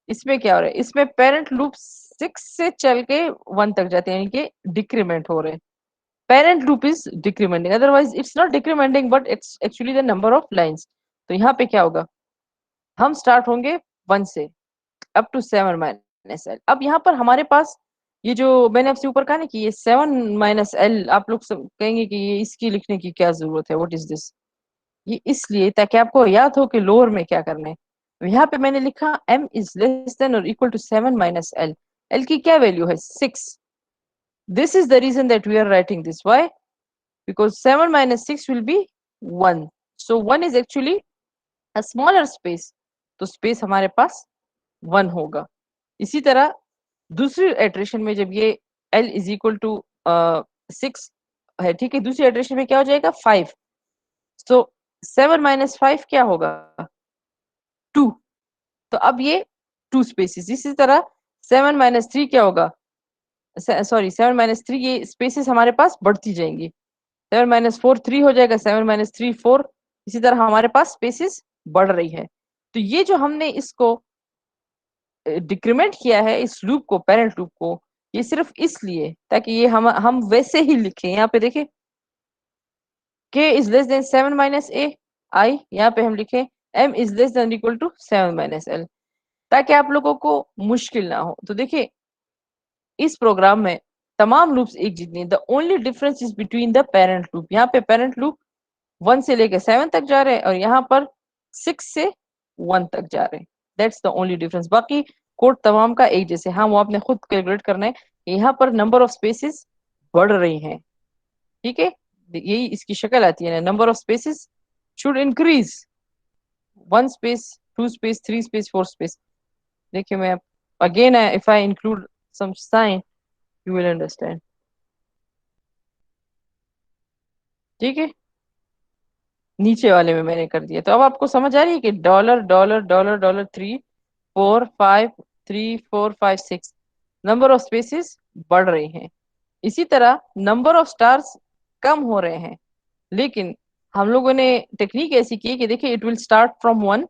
इसमें क्या हो रहा है, इसमें पेरेंट लूप 6 से चल के 1 तक जाते हैं, यानी कि डिक्रीमेंट हो रहे हैं। Parent loop is decrementing, otherwise it's not decrementing but it's actually the number of lines. तो यहाँ पे क्या होगा, हम स्टार्ट होंगे 1 से अप टू 7 माइनस एल। अब यहाँ पर हमारे पास ये जो मैंने आपसे ऊपर कहा ना कि ये 7 माइनस एल, आप लोग सब कहेंगे कि ये इसकी लिखने की क्या जरूरत है, व्हाट इज दिस। ये इसलिए ताकि आपको याद हो कि लोअर में क्या करना है। तो यहाँ पे मैंने लिखा m इज लेस देन और equal to 7 minus L. L की क्या वैल्यू है, 6। This is the reason that we are writing this, why, because 7 माइनस 6 will be 1, so 1 is actually a smaller space, तो स्पेस हमारे पास 1 होगा। इसी तरह दूसरी इटरेशन में जब ये l इज इक्वल टू 6 है, ठीक है, दूसरी इटरेशन में क्या हो जाएगा, 5, तो 7 माइनस 5 क्या होगा, 2, तो अब ये 2 स्पेसिस। इसी तरह 7 माइनस 3 क्या होगा, सॉरी 7 माइनस 3, ये स्पेसिस हमारे पास बढ़ती जाएंगी। 7 माइनस 4 3 हो जाएगा, 7 माइनस 3 4, इसी तरह हमारे पास स्पेसिस बढ़ रही है। तो ये जो हमने इसको डिक्रीमेंट किया है, इस लूप को, पेरेंट लूप को, ये सिर्फ इसलिए ताकि ये हम वैसे ही लिखें। यहाँ पे देखें k is less than 7 minus a i, यहाँ पे हम लिखें m is less than equal to 7 minus l, ताकि आप लोगों को मुश्किल ना हो। तो देखिए इस प्रोग्राम में तमाम लूप्स एक जितनी, the only difference is between the parent loop. यहाँ पे पेरेंट लूप 1 से लेकर 7 तक जा रहे हैं और यहाँ पर 6 से 1 तक जा रहे हैं। That's the only difference. बाकी कोड तमाम का एक जैसे। हाँ, वो आपने खुद कैलकुलेट करना है। यहाँ पर नंबर ऑफ स्पेसेस बढ़ रही हैं, ठीक है, यही इसकी शक्ल आती है ना, number of spaces should increase, 1 space, 2 space, 3 space, 4 space. देखिए मैं again if I include some sign you will understand, ठीक है। नीचे वाले में मैंने कर दिया, तो अब आपको समझ आ रही है कि dollar dollar dollar dollar 3 4 5 3 4 5 6 number of spaces बढ़ रही हैं। इसी तरह नंबर ऑफ स्टार्स कम हो रहे हैं, लेकिन हम लोगों ने टेक्निक ऐसी की है कि देखिए it will start from 1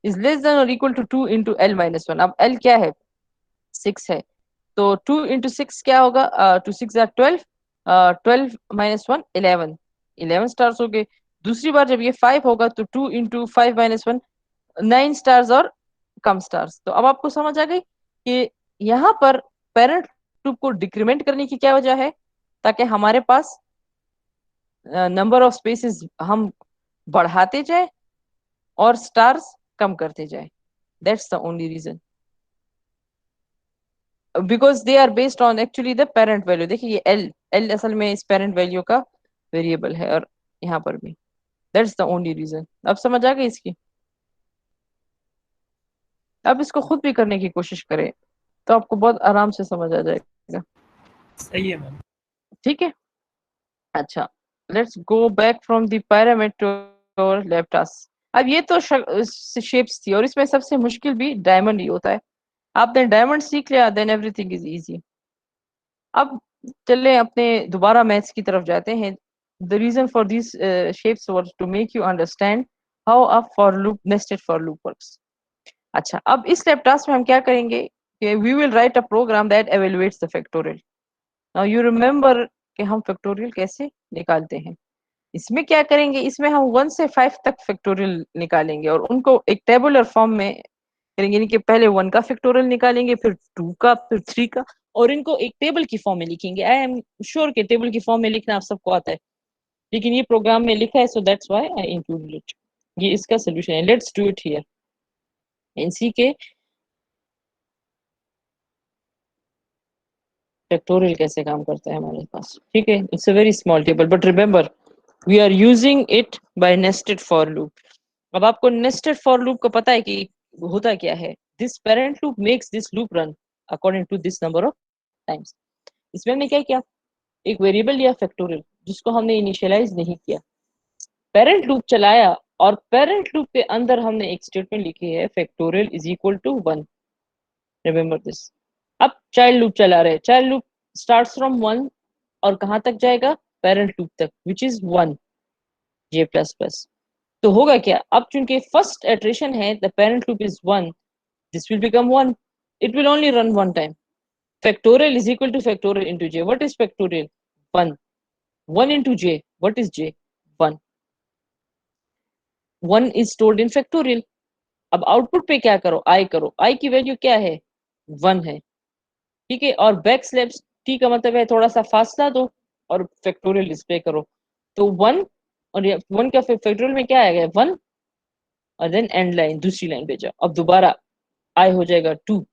is less than और equal to 2 into l minus 1। अब एल क्या है, 6 है, तो 2 इंटू 6 क्या होगा, 2 6 12, 12 माइनस 1 11, 11 स्टार्स हो गए। दूसरी बार जब ये 5 होगा तो 2 इंटू 5 माइनस 1 9 स्टार्स और कम स्टार्स। तो अब आपको समझ आ गई कि यहाँ पर पेरेंट लूप को डिक्रीमेंट करने की क्या वजह है, ताकि हमारे पास नंबर ऑफ स्पेसेस हम बढ़ाते जाए और स्टार्स कम करते जाए। That's the only reason, because they are based on actually the parent value. देखिए ये एल असल में इस पेरेंट वैल्यू का वेरिएबल है, और यहाँ पर भी। That's the only reason. अब समझ आ गई इसकी। अब इसको खुद भी करने की कोशिश करें तो आपको बहुत आराम से समझ आ जाएगा। सही है मैम। ठीक है, अच्छा, let's go back from the pyramid to our lab task. अब ये तो शेप्स थी, और इसमें सबसे मुश्किल भी डायमंड ही होता है। आपने डायमंड सीख लिया, देन एवरीथिंग इज इजी। अब चले अपने दोबारा मैथ्स की तरफ जाते हैं। The reason for this shapes was to make you understand how a for loop, nested for loop works. अच्छा, अब इस लैब टास्क में हम क्या करेंगे कि we will write a program that evaluates the factorial. Now you remember कि हम फैक्टोरियल कैसे निकालते हैं। इसमें क्या करेंगे, इसमें हम 1 से 5 तक फैक्टोरियल निकालेंगे और उनको एक टेबुलर फॉर्म में करेंगे, यानी कि पहले 1 का फैक्टोरियल निकालेंगे, फिर 2 का, फिर 3 का, और इनको एक टेबल की फॉर्म में लिखेंगे। आई एम श्योर कि टेबल की फॉर्म में लिखना आप सबको आता है, लेकिन ये प्रोग्राम में लिखा है, so that's why I included it. ये इसका सोल्यूशन है। Let's do it here and see के फैक्टोरियल कैसे काम करता है हमारे पास। ठीक है, it's a very small table, but remember we are using it by nested for loop. अब आपको नेस्टेड फॉर लूप का पता है कि होता क्या है। This parent loop makes this loop run according to this number of times. इसमें हमने क्या किया, एक वेरिएबल लिया फैक्टोरियल, जिसको हमने इनिशियलाइज नहीं किया, पेरेंट लूप चलाया, और पेरेंट लूप के अंदर हमने एक स्टेटमेंट लिखी है, factorial is equal to 1। Remember this. अब चाइल्ड लूप चला रहे, चाइल्ड लूप स्टार्ट्स फ्रॉम 1 और कहां तक जाएगा, पेरेंट लूप तक, विच इज 1 j प्लस प्लस। तो होगा क्या, अब चूंकि फर्स्ट इटरेशन है, the parent loop is 1, this will become 1. It will only run one time. Factorial is equal to factorial into j. What is factorial? 1. 1 into j. What is j? 1. 1 is stored in factorial. अब आउटपुट पे क्या करो, i करो, i की वैल्यू क्या है, 1 है, ठीक है, और बैक स्लैश t का मतलब है थोड़ा सा फासला दो और फैक्टोरियल डिस्प्ले करो। तो 1 और 1 का फैक्टोरियल में क्या आएगा, 1, और देन एंड लाइन, दूसरी लाइन पे जाओ, अब दोबारा i हो जाएगा 2।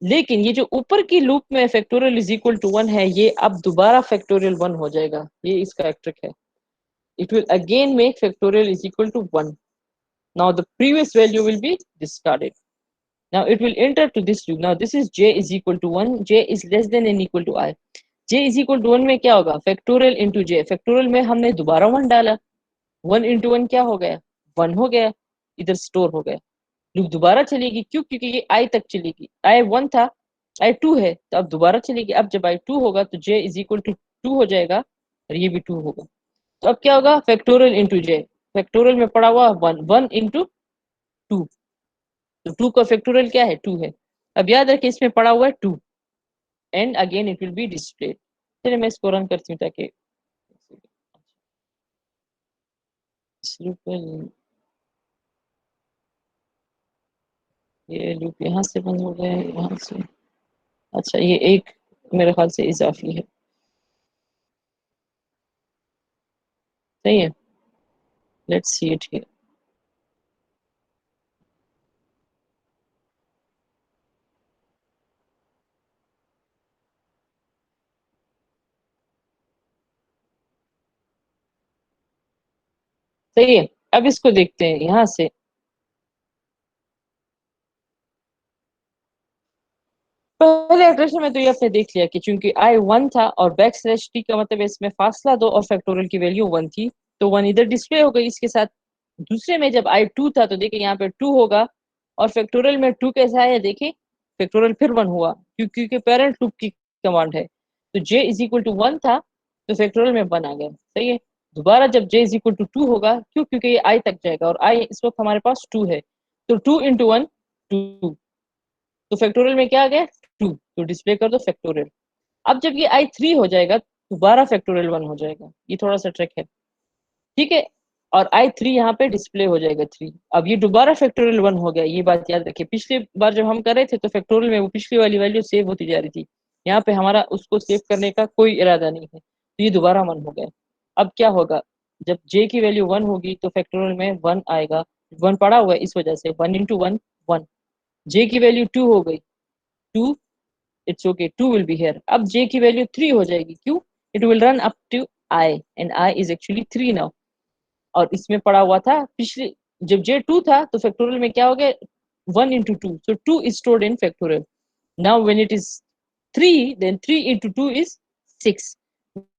लेकिन ये जो ऊपर की लूप में फैक्टोरियल इज इक्वल टू 1 है, ये अब दोबारा फैक्टोरियल 1 हो जाएगा। ये इसका एक ट्रिक है। It will again make factorial is equal to 1। Now the previous value will be discarded. Now it will enter to this loop. Now this is j is equal to 1, j is less than and equal to i। j is equal to 1 में क्या होगा, फैक्टोरियल इंटू j। फैक्टोरियल में हमने दोबारा 1 डाला, 1 इंटू 1 क्या हो गया, 1 हो गया, इधर स्टोर हो गया। लूप दोबारा चलेगी, क्यों, क्योंकि ये i तक चलेगी, i 1 था, i 2 है, तो अब दोबारा चलेगी। अब जब i 2 होगा तो j इज इक्वल टू 2 हो जाएगा, और ये भी 2 होगा। तो अब क्या होगा, फैक्टोरियल इंटू j। फैक्टोरियल में पड़ा हुआ 1, 1 इंटू 2, तो 2 का फैक्टोरियल क्या है, 2 है। अब याद रखिए इसमें पड़ा हुआ है 2, and again it will be displayed. चलिए मैं इसको रन करती हूँ ताकि इस लूप में ये लूप यहाँ से बंद हो गया है, यहाँ से। अच्छा ये एक मेरे ख्याल से इजाफी है, सही है। Let's see it here. सही है। अब इसको देखते हैं यहाँ से। पहले एक्सप्रेशन में तो ये आपने देख लिया कि चूंकि i 1 था और बैक स्लैश t का मतलब इसमें फासला 2 और फैक्टोरियल की वैल्यू 1 थी, तो 1 इधर डिस्प्ले हो गई इसके साथ। दूसरे में जब i 2 था तो देखिए यहाँ पे 2 होगा और फैक्टोरियल में 2 कैसा है, देखिए फैक्टोरियल फिर 1 हुआ क्योंकि पेरेंट लूप की कमांड है। तो j इज इक्वल टू 1 था तो फैक्टोरियल में 1 आ गया, सही है। दोबारा जब j इज इक्वल टू 2 होगा, क्यों, क्योंकि ये i तक जाएगा और i इस वक्त हमारे पास 2 है, तो 2 इंटू 1 2, तो फैक्टोरियल में क्या आ गया 2, तो डिस्प्ले कर दो फैक्टोरियल। अब जब ये i3 हो जाएगा दोबारा फैक्टोरियल 1 हो जाएगा, ये थोड़ा सा ट्रिक है, ठीक है। और i3 यहाँ पे डिस्प्ले हो जाएगा 3। अब ये दोबारा फैक्टोरियल 1 हो गया, ये बात याद रखिए। पिछली बार जब हम कर रहे थे तो फैक्टोरियल में वो पिछली वाली वैल्यू सेव होती जा रही थी, यहाँ पे हमारा उसको सेव करने का कोई इरादा नहीं है, तो ये दोबारा 1 हो गया। अब क्या होगा, जब j की वैल्यू 1 होगी तो फैक्टोरियल में 1 आएगा, 1 पड़ा हुआ है इस वजह से 1 इंटू 1 1। j की वैल्यू 2 हो गई, 2, it's okay, 2 will be here. अब j की वैल्यू 3 हो जाएगी, क्यों, it will run up to i and i is actually 3 now. और इसमें पड़ा हुआ था पिछले, जब j 2 था तो फैक्टोरियल में क्या हो गया 1 into 2, so 2 is stored in factorial. Now when it is 3, then 3 into 2 is 6,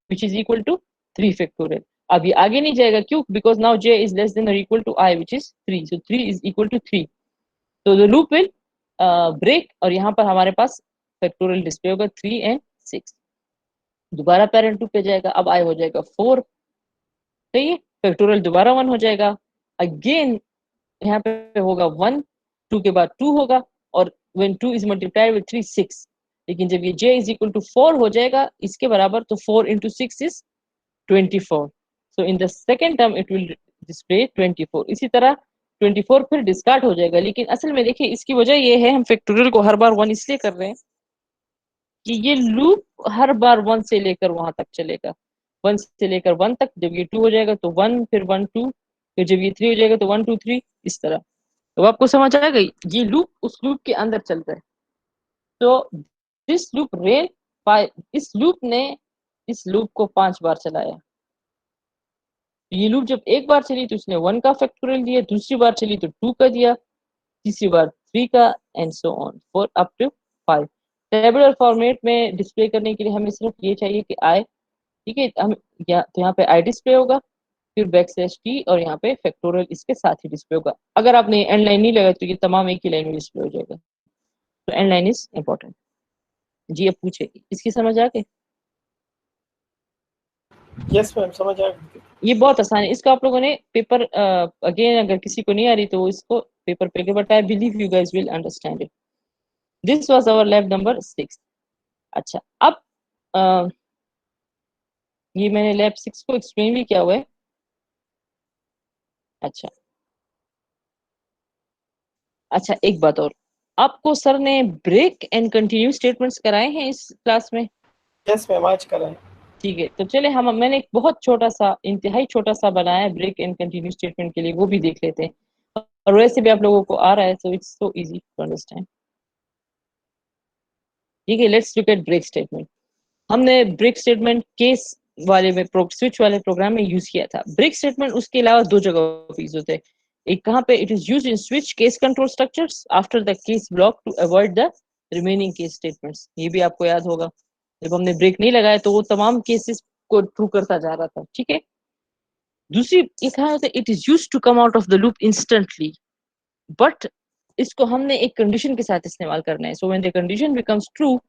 which is equal to 3 factorial. अब ये आगे नहीं जाएगा, क्यों, because now j is less than or equal to i, which is 3, so 3 is equal to 3. So the loop will break और यहाँ पर हमारे पास फैक्टोरियल डिस्प्ले होगा 3 and 6। दोबारा पेरेंट 2 पे जाएगा, अब i हो जाएगा 4, सही है। फैक्टोरियल दोबारा 1 हो जाएगा, अगेन यहाँ पे होगा 1, 2 के बाद 2 होगा और when 2 is multiplied with 3 6। लेकिन जब ये j is equal to 4 हो जाएगा इसके बराबर, तो 4 into 6 is 24, so in the second term it will display 24। इसी तरह 24 फिर डिस्कार्ड हो जाएगा। लेकिन असल में देखिए इसकी वजह ये है, हम फैक्टोरियल को हर बार 1 इसलिए कर रहे हैं कि ये लूप हर बार 1 से लेकर वहां तक चलेगा, 1 से लेकर 1 तक। जब ये 2 हो जाएगा तो 1, फिर 1 2, फिर जब ये 3 हो जाएगा तो 1 2 3, इस तरह। तो आपको समझ आ गई, ये लूप उस लूप के अंदर चलता है। तो दिस लूप रेन, इस लूप ने इस लूप को 5 बार चलाया। ये लूप जब एक बार चली तो उसने 1 का फैक्टोरियल दिया, दूसरी बार चली तो 2 का दिया, तीसरी बार 3 का, and so on for up to 5। Tabular format में डिस्प्ले करने के लिए हमें सिर्फ ये चाहिए कि आई, ठीक है, हम तो यहाँ पे आई डिस्प्ले होगा, फिर बैक स्लैश टी और यहाँ पे फैक्टोरियल इसके साथ ही डिस्प्ले होगा। अगर आपने एंड लाइन नहीं लगाई तो ये तमाम एक ही लाइन में डिस्प्ले हो जाएगा। तो एंड लाइन इज इम्पोर्टेंट। जी अब पूछे, इसकी समझ आ गई? यस मैम, समझ आ गई। ये बहुत आसान है, इसका आप लोगों ने पेपर अगेन अगर किसी को नहीं आ रही तो इसको पेपर पे, but I believe you guys will understand it. This was our lab number 6। अच्छा अब ये मैंने लैब 6 को एक्सप्लेन भी किया हुआ है। अच्छा अच्छा, एक बात और, आपको सर ने ब्रेक एंड कंटिन्यू स्टेटमेंट्स कराए हैं इस क्लास में? यस मैम, आज कराएं। ठीक है, तो चले मैंने एक बहुत छोटा सा, इंतहाई छोटा सा बनाया है ब्रेक एंड कंटिन्यू स्टेटमेंट के लिए, वो भी देख लेते हैं। और वैसे भी आप लोगों को आ रहा है, so it's so easy to understand. ठीक है, let's look at break statement. हमने ब्रेक स्टेटमेंट केस वाले में, स्विच वाले प्रोग्राम में यूज किया था। ब्रेक स्टेटमेंट उसके अलावा 2 जगह यूज होते हैं। एक कहाँ पे, it is used in switch case control structures after the case block to avoid the remaining case statements. ये भी आपको याद होगा, जब हमने ब्रेक नहीं लगाया तो वो तमाम केसेस को ट्रू करता जा रहा था, ठीक है। दूसरी ये कहा होता है, it is used to come out of the loop instantly, but इसको हमने एक कंडीशन के साथ इस्तेमाल करना है। So when the condition becomes true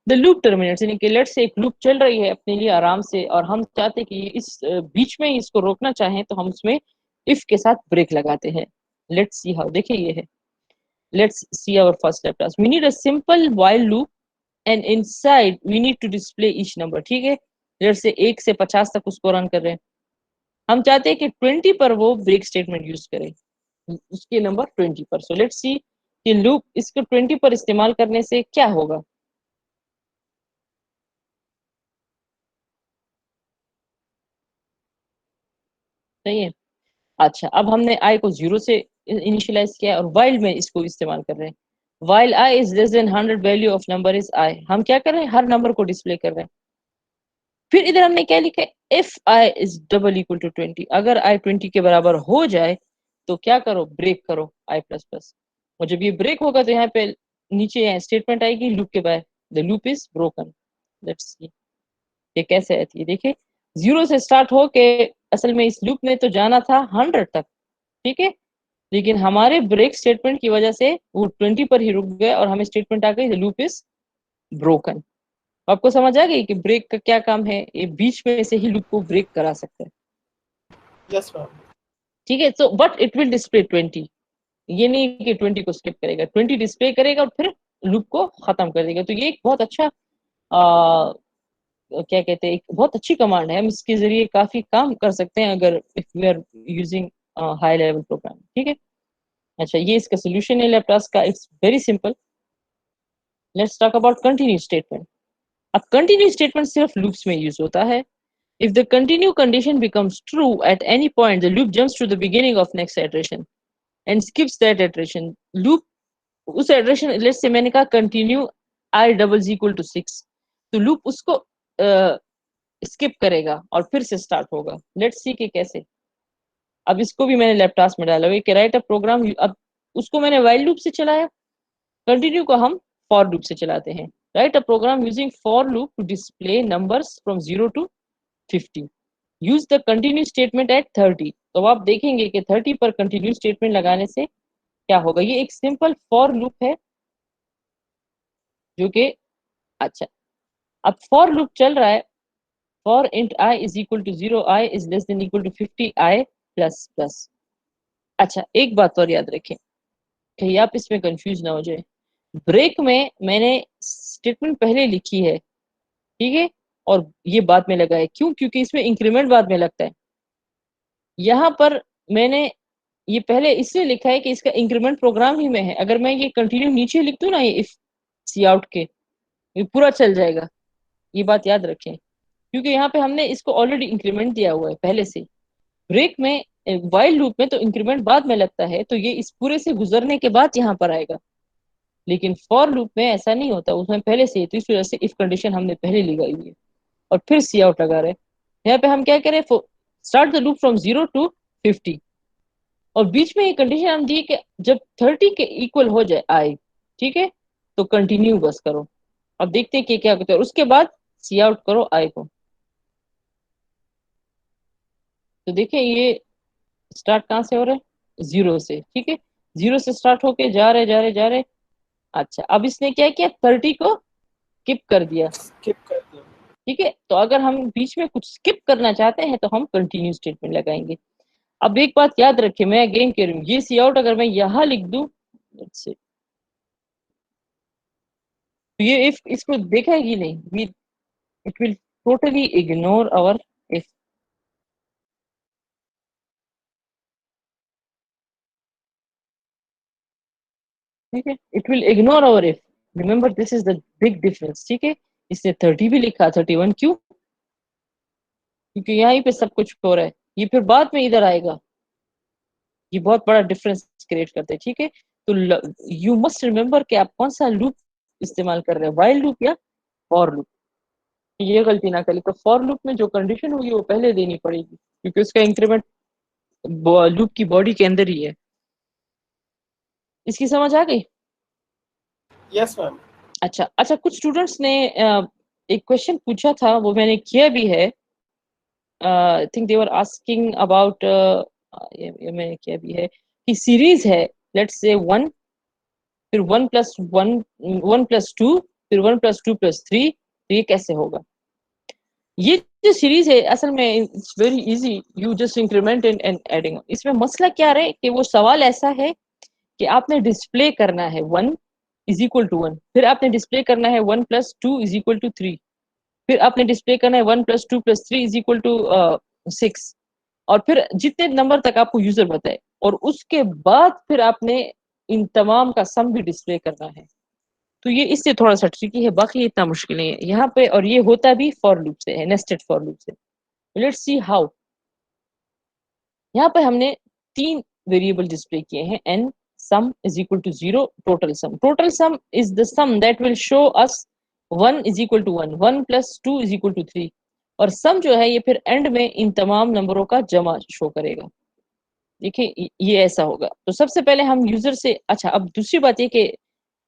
the loop terminates, यानी कि लेट्स से एक लूप चल रही है अपने लिए आराम से और हम चाहते हैं कि इस बीच में इसको रोकना चाहें, तो हम उसमें इफ के साथ ब्रेक लगाते हैं। लेट्स सी हाउ, देखिए ये है, let's see our first lab task. We need a simple while loop and inside we need to display each number, ठीक है। जैसे 1 से 50 तक उसको रन कर रहे हैं, हम चाहते हैं कि 20 पर वो ब्रेक स्टेटमेंट यूज करें, उसके नंबर 20 पर। सो लेट्स सी कि लूप इसको 20 पर इस्तेमाल करने से क्या होगा। सही है। अच्छा, अब हमने आई को 0 से इनिशियलाइज किया और वाइल में इसको इस्तेमाल कर रहे हैं। While I is less then 100 value of number is I, हम क्या कर रहे हैं, हर नंबर को डिस्प्ले कर रहे हैं। फिर इधर हमने क्या लिखा है, if I is double equal to 20, अगर आई 20 के बराबर हो जाए तो क्या करो, ब्रेक करो आई प्लस प्लस। और जब ये ब्रेक होगा तो यहाँ पे नीचे यहाँ स्टेटमेंट आएगी लूप के बाद, the loop is broken. Let's see ये कैसे आती है। देखिए 0 से स्टार्ट हो के असल में इस लूप ने तो जाना था 100 तक, ठीक है, लेकिन हमारे ब्रेक स्टेटमेंट की वजह से वो 20 पर ही रुक गए और हमें स्टेटमेंट आ गई द लूप इज ब्रोकन। आपको समझ आ गई कि ब्रेक का क्या काम है, ये बीच में से ही लूप को ब्रेक करा सकते हैं, यस मैम। ठीक है। So but it will display 20, ये नहीं कि 20 को स्किप करेगा, 20 डिस्प्ले करेगा और फिर लूप को खत्म कर देगा। तो ये एक बहुत अच्छा क्या कहते हैं, एक बहुत अच्छी कमांड है, हम इसके जरिए काफी काम कर सकते हैं अगर if we are using high level program, ठीक है। अच्छा, ये इसका सोल्यूशन है लैपटॉप का, it's very simple. Let's talk about continue statement. अब कंटिन्यू स्टेटमेंट सिर्फ लूप्स में यूज होता है। If the continue condition becomes true at any point, the loop jumps to the beginning of next iteration and skips that iteration. Loop उस iteration, let's say मैंने कहा continue I double is equal to 6, तो loop उसको skip करेगा और फिर से start होगा। Let's see कि कैसे। अब इसको भी मैंने लैपटॉप में डाला हुआ कि राइट अ प्रोग्राम, अब उसको मैंने while loop से चलाया, कंटिन्यू को हम for loop से चलाते हैं। Write a program using for loop to display numbers from 0 to 50, use the continue statement at 30। तो आप देखेंगे कि 30 पर कंटिन्यू स्टेटमेंट लगाने से क्या होगा। ये एक सिंपल फॉर लूप है जो कि, अच्छा, अब फॉर लूप चल रहा है, for int I is equal to 0, I is less than equal to 50, I plus plus. अच्छा, एक बात और याद रखें कि आप इसमें कंफ्यूज ना हो जाए। ब्रेक में मैंने स्टेटमेंट पहले लिखी है, ठीक है, और ये बाद में लगा है, क्यों, क्योंकि इसमें इंक्रीमेंट बाद में लगता है। यहाँ पर मैंने ये पहले इसलिए लिखा है कि इसका इंक्रीमेंट प्रोग्राम ही में है। अगर मैं ये कंटिन्यू नीचे लिख दूं ना, ये इफ सी आउट के, ये पूरा चल जाएगा, ये बात याद रखें, क्योंकि यहाँ पे हमने इसको ऑलरेडी इंक्रीमेंट दिया हुआ है पहले से। ब्रेक में, वाइल लूप में तो इंक्रीमेंट बाद में लगता है, तो ये इस पूरे से गुजरने के बाद यहाँ पर आएगा, लेकिन फॉर लूप में ऐसा नहीं होता, उसमें पहले से ही। तो इस वजह से इफ कंडीशन हमने पहले लगाई हुई है और फिर सी आउट लगा रहे हैं। यहाँ पे हम क्या करें, start the loop from 0 to 50, और बीच में ये कंडीशन हम दी कि जब 30 के इक्वल हो जाए आई, ठीक है, तो कंटिन्यू बस करो। अब देखते हैं कि क्या करते हैं, उसके बाद सी आउट करो आई को। तो देखिए ये स्टार्ट कहाँ से हो रहा है, 0 से, ठीक है, 0 से स्टार्ट होके जा रहे जा रहे जा रहे। अच्छा, अब इसने क्या किया, 30 को स्किप कर दिया, स्किप कर दो। ठीक है। तो अगर हम बीच में कुछ स्किप करना चाहते हैं तो हम कंटिन्यू स्टेटमेंट लगाएंगे। अब एक बात याद रखिए, मैं अगेन कह रही हूँ, ये सी आउट अगर मैं यहाँ लिख दूं, तो ये इफ इसको देखा है कि नहीं, it will totally ignore hour if. ठीक है, it will ignore hour if. Remember this is the big difference, ठीक है। इसने 30 भी लिखा, 31 क्यों, क्योंकि यहीं पे सब कुछ हो रहा है, ये फिर बाद में इधर आएगा, ये बहुत बड़ा डिफरेंस क्रिएट करते हैं, ठीक है। तो यू मस्ट रिमेंबर कि आप कौन सा लूप इस्तेमाल कर रहे हैं, वाइल लूप या फॉर लूप। ये गलती ना करें, तो फॉर लूप में जो कंडीशन होगी वो पहले देनी पड़ेगी, क्योंकि उसका इंक्रीमेंट लूप की बॉडी के अंदर ही है। इसकी समझ आ गई। Yes ma'am. अच्छा अच्छा, कुछ स्टूडेंट्स ने एक क्वेश्चन पूछा था, वो मैंने किया भी है। I think they were asking about, ये मैंने किया भी है कि सीरीज है, लेट्स से 1, फिर 1+1, 1+2, फिर 1+2+3, तो ये कैसे होगा। ये जो सीरीज है असल में it's very easy, you just increment and adding. इसमें मसला क्या रहे कि वो सवाल ऐसा है कि आपने डिस्प्ले करना है 1, इज इक्वल टू 1, फिर आपने डिस्प्ले करना है 1 + 2 इज इक्वल टू 3, फिर आपने डिस्प्ले करना है 1 + 2 + 3 इज इक्वल टू 6, और फिर जितने नंबर तक आपको यूजर बताए, और उसके बाद फिर आपने इन तमाम का सम भी डिस्प्ले करना है। तो ये इससे थोड़ा सा ट्रिकी है, बाकी इतना मुश्किल नहीं है यहाँ पे, और ये होता भी फॉर लूप से है, नेस्टेड फॉर लूप से। Let's see how. यहाँ पे हमने 3 वेरिएबल डिस्प्ले किए हैं, n sum is equal to 0, total sum. Total sum is the sum that will show us 1 is equal to 1, 1 + 2 is equal to 3, और सम जो है ये फिर एंड में इन तमाम नंबरों का जमा शो करेगा। देखिए ये ऐसा होगा। तो सबसे पहले हम यूजर से, अच्छा अब दूसरी बात ये कि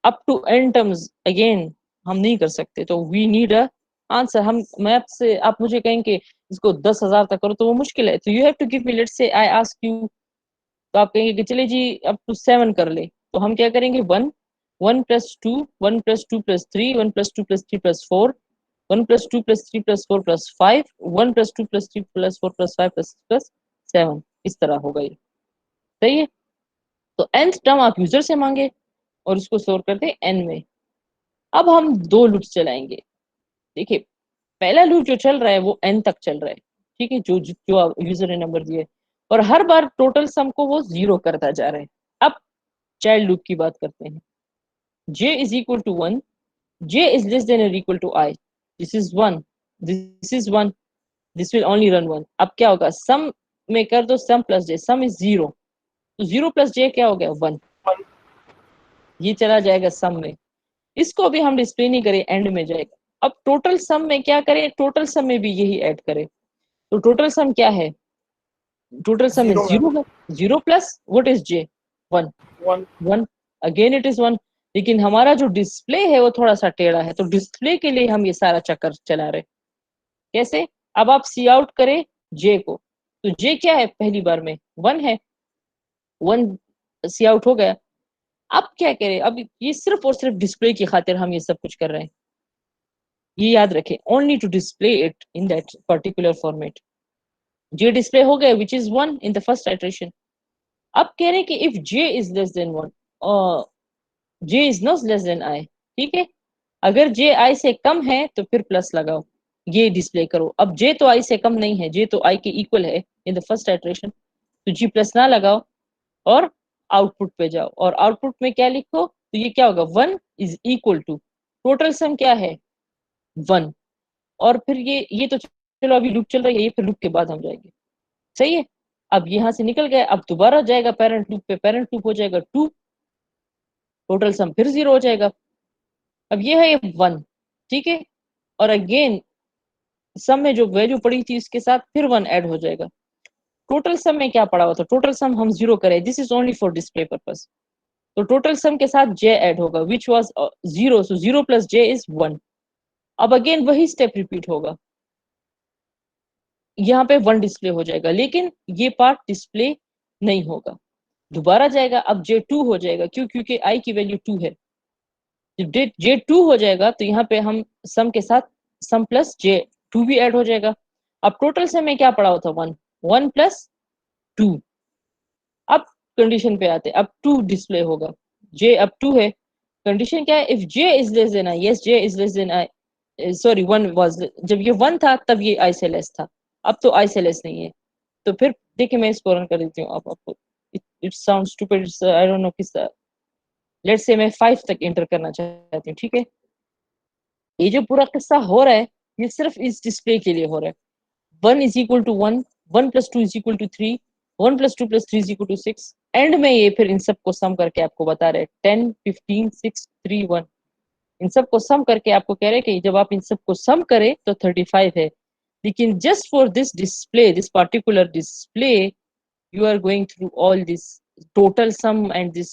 up to n terms again हम नहीं कर सकते, तो वी नीड अ आंसर। हम मैं आपसे, आप मुझे कहें कि इसको 10,000 तक करो तो वो मुश्किल है, तो you have to give me, let's say I ask you, तो आप कहेंगे कि चले जी अप टू 7 कर ले, तो हम क्या करेंगे 1, 1 + 2, 1 + 2 + 3, 1 + 2 + 3 + 4, 1 + 2 + 3 + 4 + 5, 1 + 2 + 3 + 4 + 5 + 7, इस तरह होगा ये। सही है। तो nth टर्म आप यूजर से मांगे और इसको स्टोर करते हैं n में। अब हम 2 लूप्स चलाएंगे। देखिए पहला लूप जो चल रहा है वो n तक चल रहा है, ठीक है, जो जो यूजर ने नंबर दिए, और हर बार टोटल सम को वो 0 करता जा रहा है। अब चाइल्ड लूप की बात करते हैं। j is equal to 1, j is less than or equal to I, this is 1, this is 1, this will only run 1। अब क्या होगा, सम में कर दो सम प्लस j, सम इज 0, तो 0 + j क्या हो गया 1, ये चला जाएगा सम में, इसको भी हम डिस्प्ले नहीं करें, एंड में जाएगा। अब टोटल सम में क्या करें, टोटल सम में भी यही ऐड करें, तो टोटल सम क्या है, टोटल सम इज 0 है, 0 plus what is j 1, 1 again it is 1। लेकिन हमारा जो डिस्प्ले है वो थोड़ा सा टेढ़ा है, तो डिस्प्ले के लिए हम ये सारा चक्कर चला रहे। कैसे, अब आप सी आउट करें j को, तो j क्या है, पहली बार में 1 है, 1 सी आउट हो गया। अब क्या करें, अब ये सिर्फ और सिर्फ डिस्प्ले की खातिर हम ये सब कुछ कर रहे हैं, ये याद रखें, only to display it in that particular format. j display हो गया which is 1 in the first iteration. अब कह रहे हैं कि if j is less than 1 और j is not less than i, ठीक है, अगर j i से कम है तो फिर प्लस लगाओ, ये डिस्प्ले करो। अब j तो i से कम नहीं है, j तो i के इक्वल है इन द फर्स्ट इटरेशन, तो g प्लस ना लगाओ और आउटपुट पे जाओ, और आउटपुट में क्या लिखो, तो ये क्या होगा 1 is equal to total sum क्या है 1, और फिर ये तो चलो अभी लूप चल रहा है, ये फिर लूप के बाद हम जाएंगे। सही है। अब यहाँ से निकल गए, अब दोबारा जाएगा पेरेंट लूप पे, पेरेंट लूप हो जाएगा 2, टोटल सम फिर 0 हो जाएगा। अब ये है 1, ठीक है, और अगेन सम में जो वैल्यू पड़ी थी इसके साथ फिर 1 ऐड हो जाएगा। टोटल सम में क्या पड़ा हुआ था, टोटल सम हम 0 करें, this is only for display purpose, तो टोटल सम के साथ j ऐड होगा which was 0, so 0 + j is 1। अब अगेन वही स्टेप रिपीट होगा, यहाँ पे 1 डिस्प्ले हो जाएगा, लेकिन ये पार्ट डिस्प्ले नहीं होगा, दोबारा जाएगा, अब j2 हो जाएगा, क्यों, क्योंकि i की वैल्यू 2 है। जब j2 हो जाएगा तो यहाँ पे हम सम के साथ सम प्लस j2 भी ऐड हो जाएगा। अब टोटल सम में क्या पड़ा होता 1, 1 + 2। अब कंडीशन पे आते, अब 2 डिस्प्ले होगा, j अब 2 है, कंडीशन क्या है, if j is less than i, yes j is less than i, sorry 1 was, जब ये 1 था तब ये i से लेस था, अब तो i से लेस नहीं है। तो फिर देखिए मैं इसको रन कर देती हूँ, आपको it sound stupid, I don't know किस, लेट्स से मैं 5 तक एंटर करना चाहती हूँ, ठीक है। ये जो पूरा किस्सा हो रहा है ये सिर्फ इस डिस्प्ले के लिए हो रहा है, 1 is equal to 1, 1 + 2 is equal to 3, 1 + 2 + 3 is equal to 6, end में ये फिर इन सबको सम करके आपको बता रहे 10, 15, 6, 3, 1, इन सबको सम करके आपको कह रहे हैं कि जब आप इन सबको सम करें तो 35 है। लेकिन just for this display, this particular display, you are going through all this total sum and this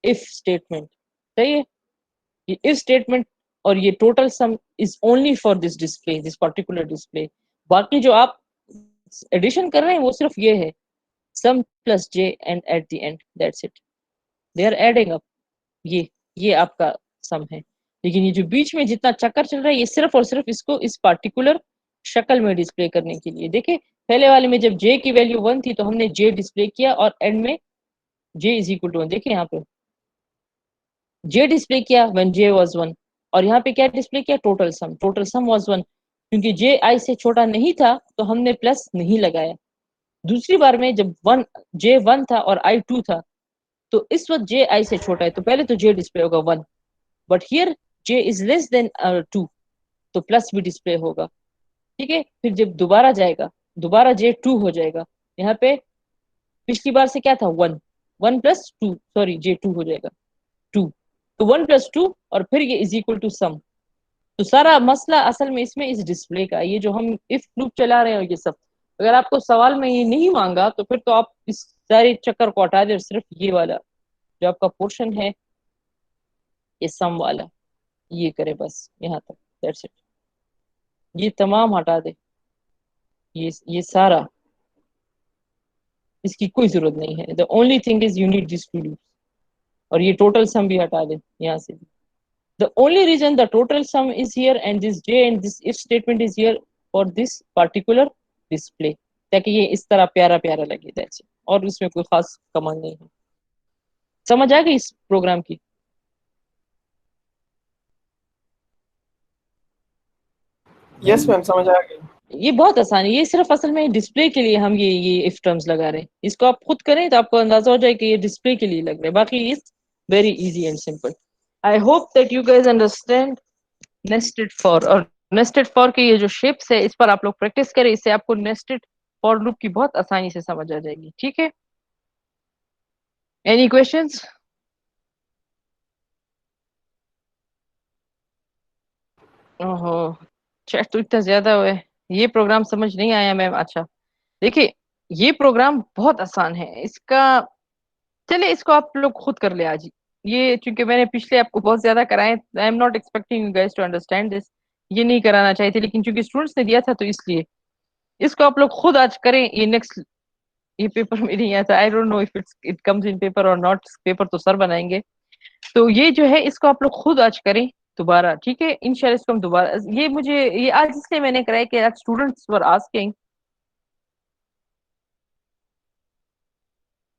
if statement. सही है, ये इफ स्टेटमेंट और ये total sum is only for this display, this particular display. बाकी जो आप एडिशन कर रहे हैं वो सिर्फ ये है sum plus j and at the end, that's it, they are adding up, ये आपका सम है। लेकिन ये जो बीच में जितना चक्कर चल रहा है ये सिर्फ और सिर्फ इसको इस पार्टिकुलर शक्ल में डिस्प्ले करने के लिए। देखिए पहले वाले में जब j की वैल्यू 1 थी तो हमने j डिस्प्ले किया और एंड में j इज इक्वल टू 1, देखिए यहाँ पे जे डिस्प्ले किया व्हेन जे वाज 1, और यहाँ पे क्या डिस्प्ले किया, टोटल सम वाज 1, क्योंकि जे आई से छोटा नहीं था तो हमने प्लस नहीं लगाया। दूसरी बार में जब जे 1 था और आई 2 था, तो इस वक्त जे आई से छोटा है तो पहले तो जे डिस्प्ले होगा 1, but here J is less then 2, तो प्लस भी डिस्प्ले होगा। ठीक है, फिर जब दोबारा जाएगा, दोबारा जे 2 हो जाएगा। यहाँ पे पिछली बार से क्या था, 1, 1 प्लस 2, सॉरी जे 2 हो जाएगा 2, तो 1 प्लस 2, और फिर ये इज इक्वल टू सम। तो सारा मसला असल में इसमें इस डिस्प्ले का, ये जो हम इफ लूप चला रहे हैं ये सब, अगर आपको सवाल में ये नहीं मांगा तो फिर तो आप इस सारे चक्कर को हटा दे और सिर्फ ये वाला जो आपका पोर्शन है, ये सम वाला, ये करे बस यहाँ तक, दैट्स इट। ये तमाम हटा दे, ये सारा, इसकी कोई जरूरत नहीं है। The only thing is you need this to loops, और ये टोटल सम भी हटा दे यहाँ से भी। The only reason the total sum is here and this j and this if statement is here for this particular display, ताकि ये इस तरह प्यारा प्यारा लगे, that's it। और इसमें कोई खास कमाल नहीं है। समझ आ गई इस प्रोग्राम की? यस मैम, समझ आ गई। ये बहुत आसान है, ये सिर्फ असल में डिस्प्ले के लिए हम ये इफ टर्म्स लगा रहे हैं। इसको आप खुद करें तो आपको अंदाजा हो जाए कि ये डिस्प्ले के लिए लग रहा है, बाकी is very easy and simple. I hope that you guys understand nested for. और नेस्टेड फॉर के ये जो शेप्स है इस पर आप लोग प्रैक्टिस करें, इससे आपको नेस्टेड फॉर लूप की बहुत आसानी से समझ आ जाएगी। ठीक है, एनी क्वेश्चंस? ओहो, चैट तो इतना ज्यादा हुआ है, ये प्रोग्राम समझ नहीं आया मैम। अच्छा देखिए, ये प्रोग्राम बहुत आसान है, इसका चलिए इसको आप लोग खुद कर ले आज। ये चूंकि मैंने पिछले आपको बहुत ज्यादा कराए, I am not expecting you guys to understand this, ये नहीं कराना चाहिए थे, लेकिन चूंकि स्टूडेंट्स ने दिया था तो इसलिए इसको आप लोग खुद आज करें। ये नेक्स्ट, ये पेपर में नहीं आया था, I don't know if it comes in paper और नॉट, पेपर तो सर बनाएंगे। तो ये जो है इसको आप लोग खुद आज करें दोबारा, ठीक है इंशाल्लाह। इसको हम दोबारा, ये मुझे ये आज इसलिए मैंने कराया कि आज स्टूडेंट्स वर आस्किंग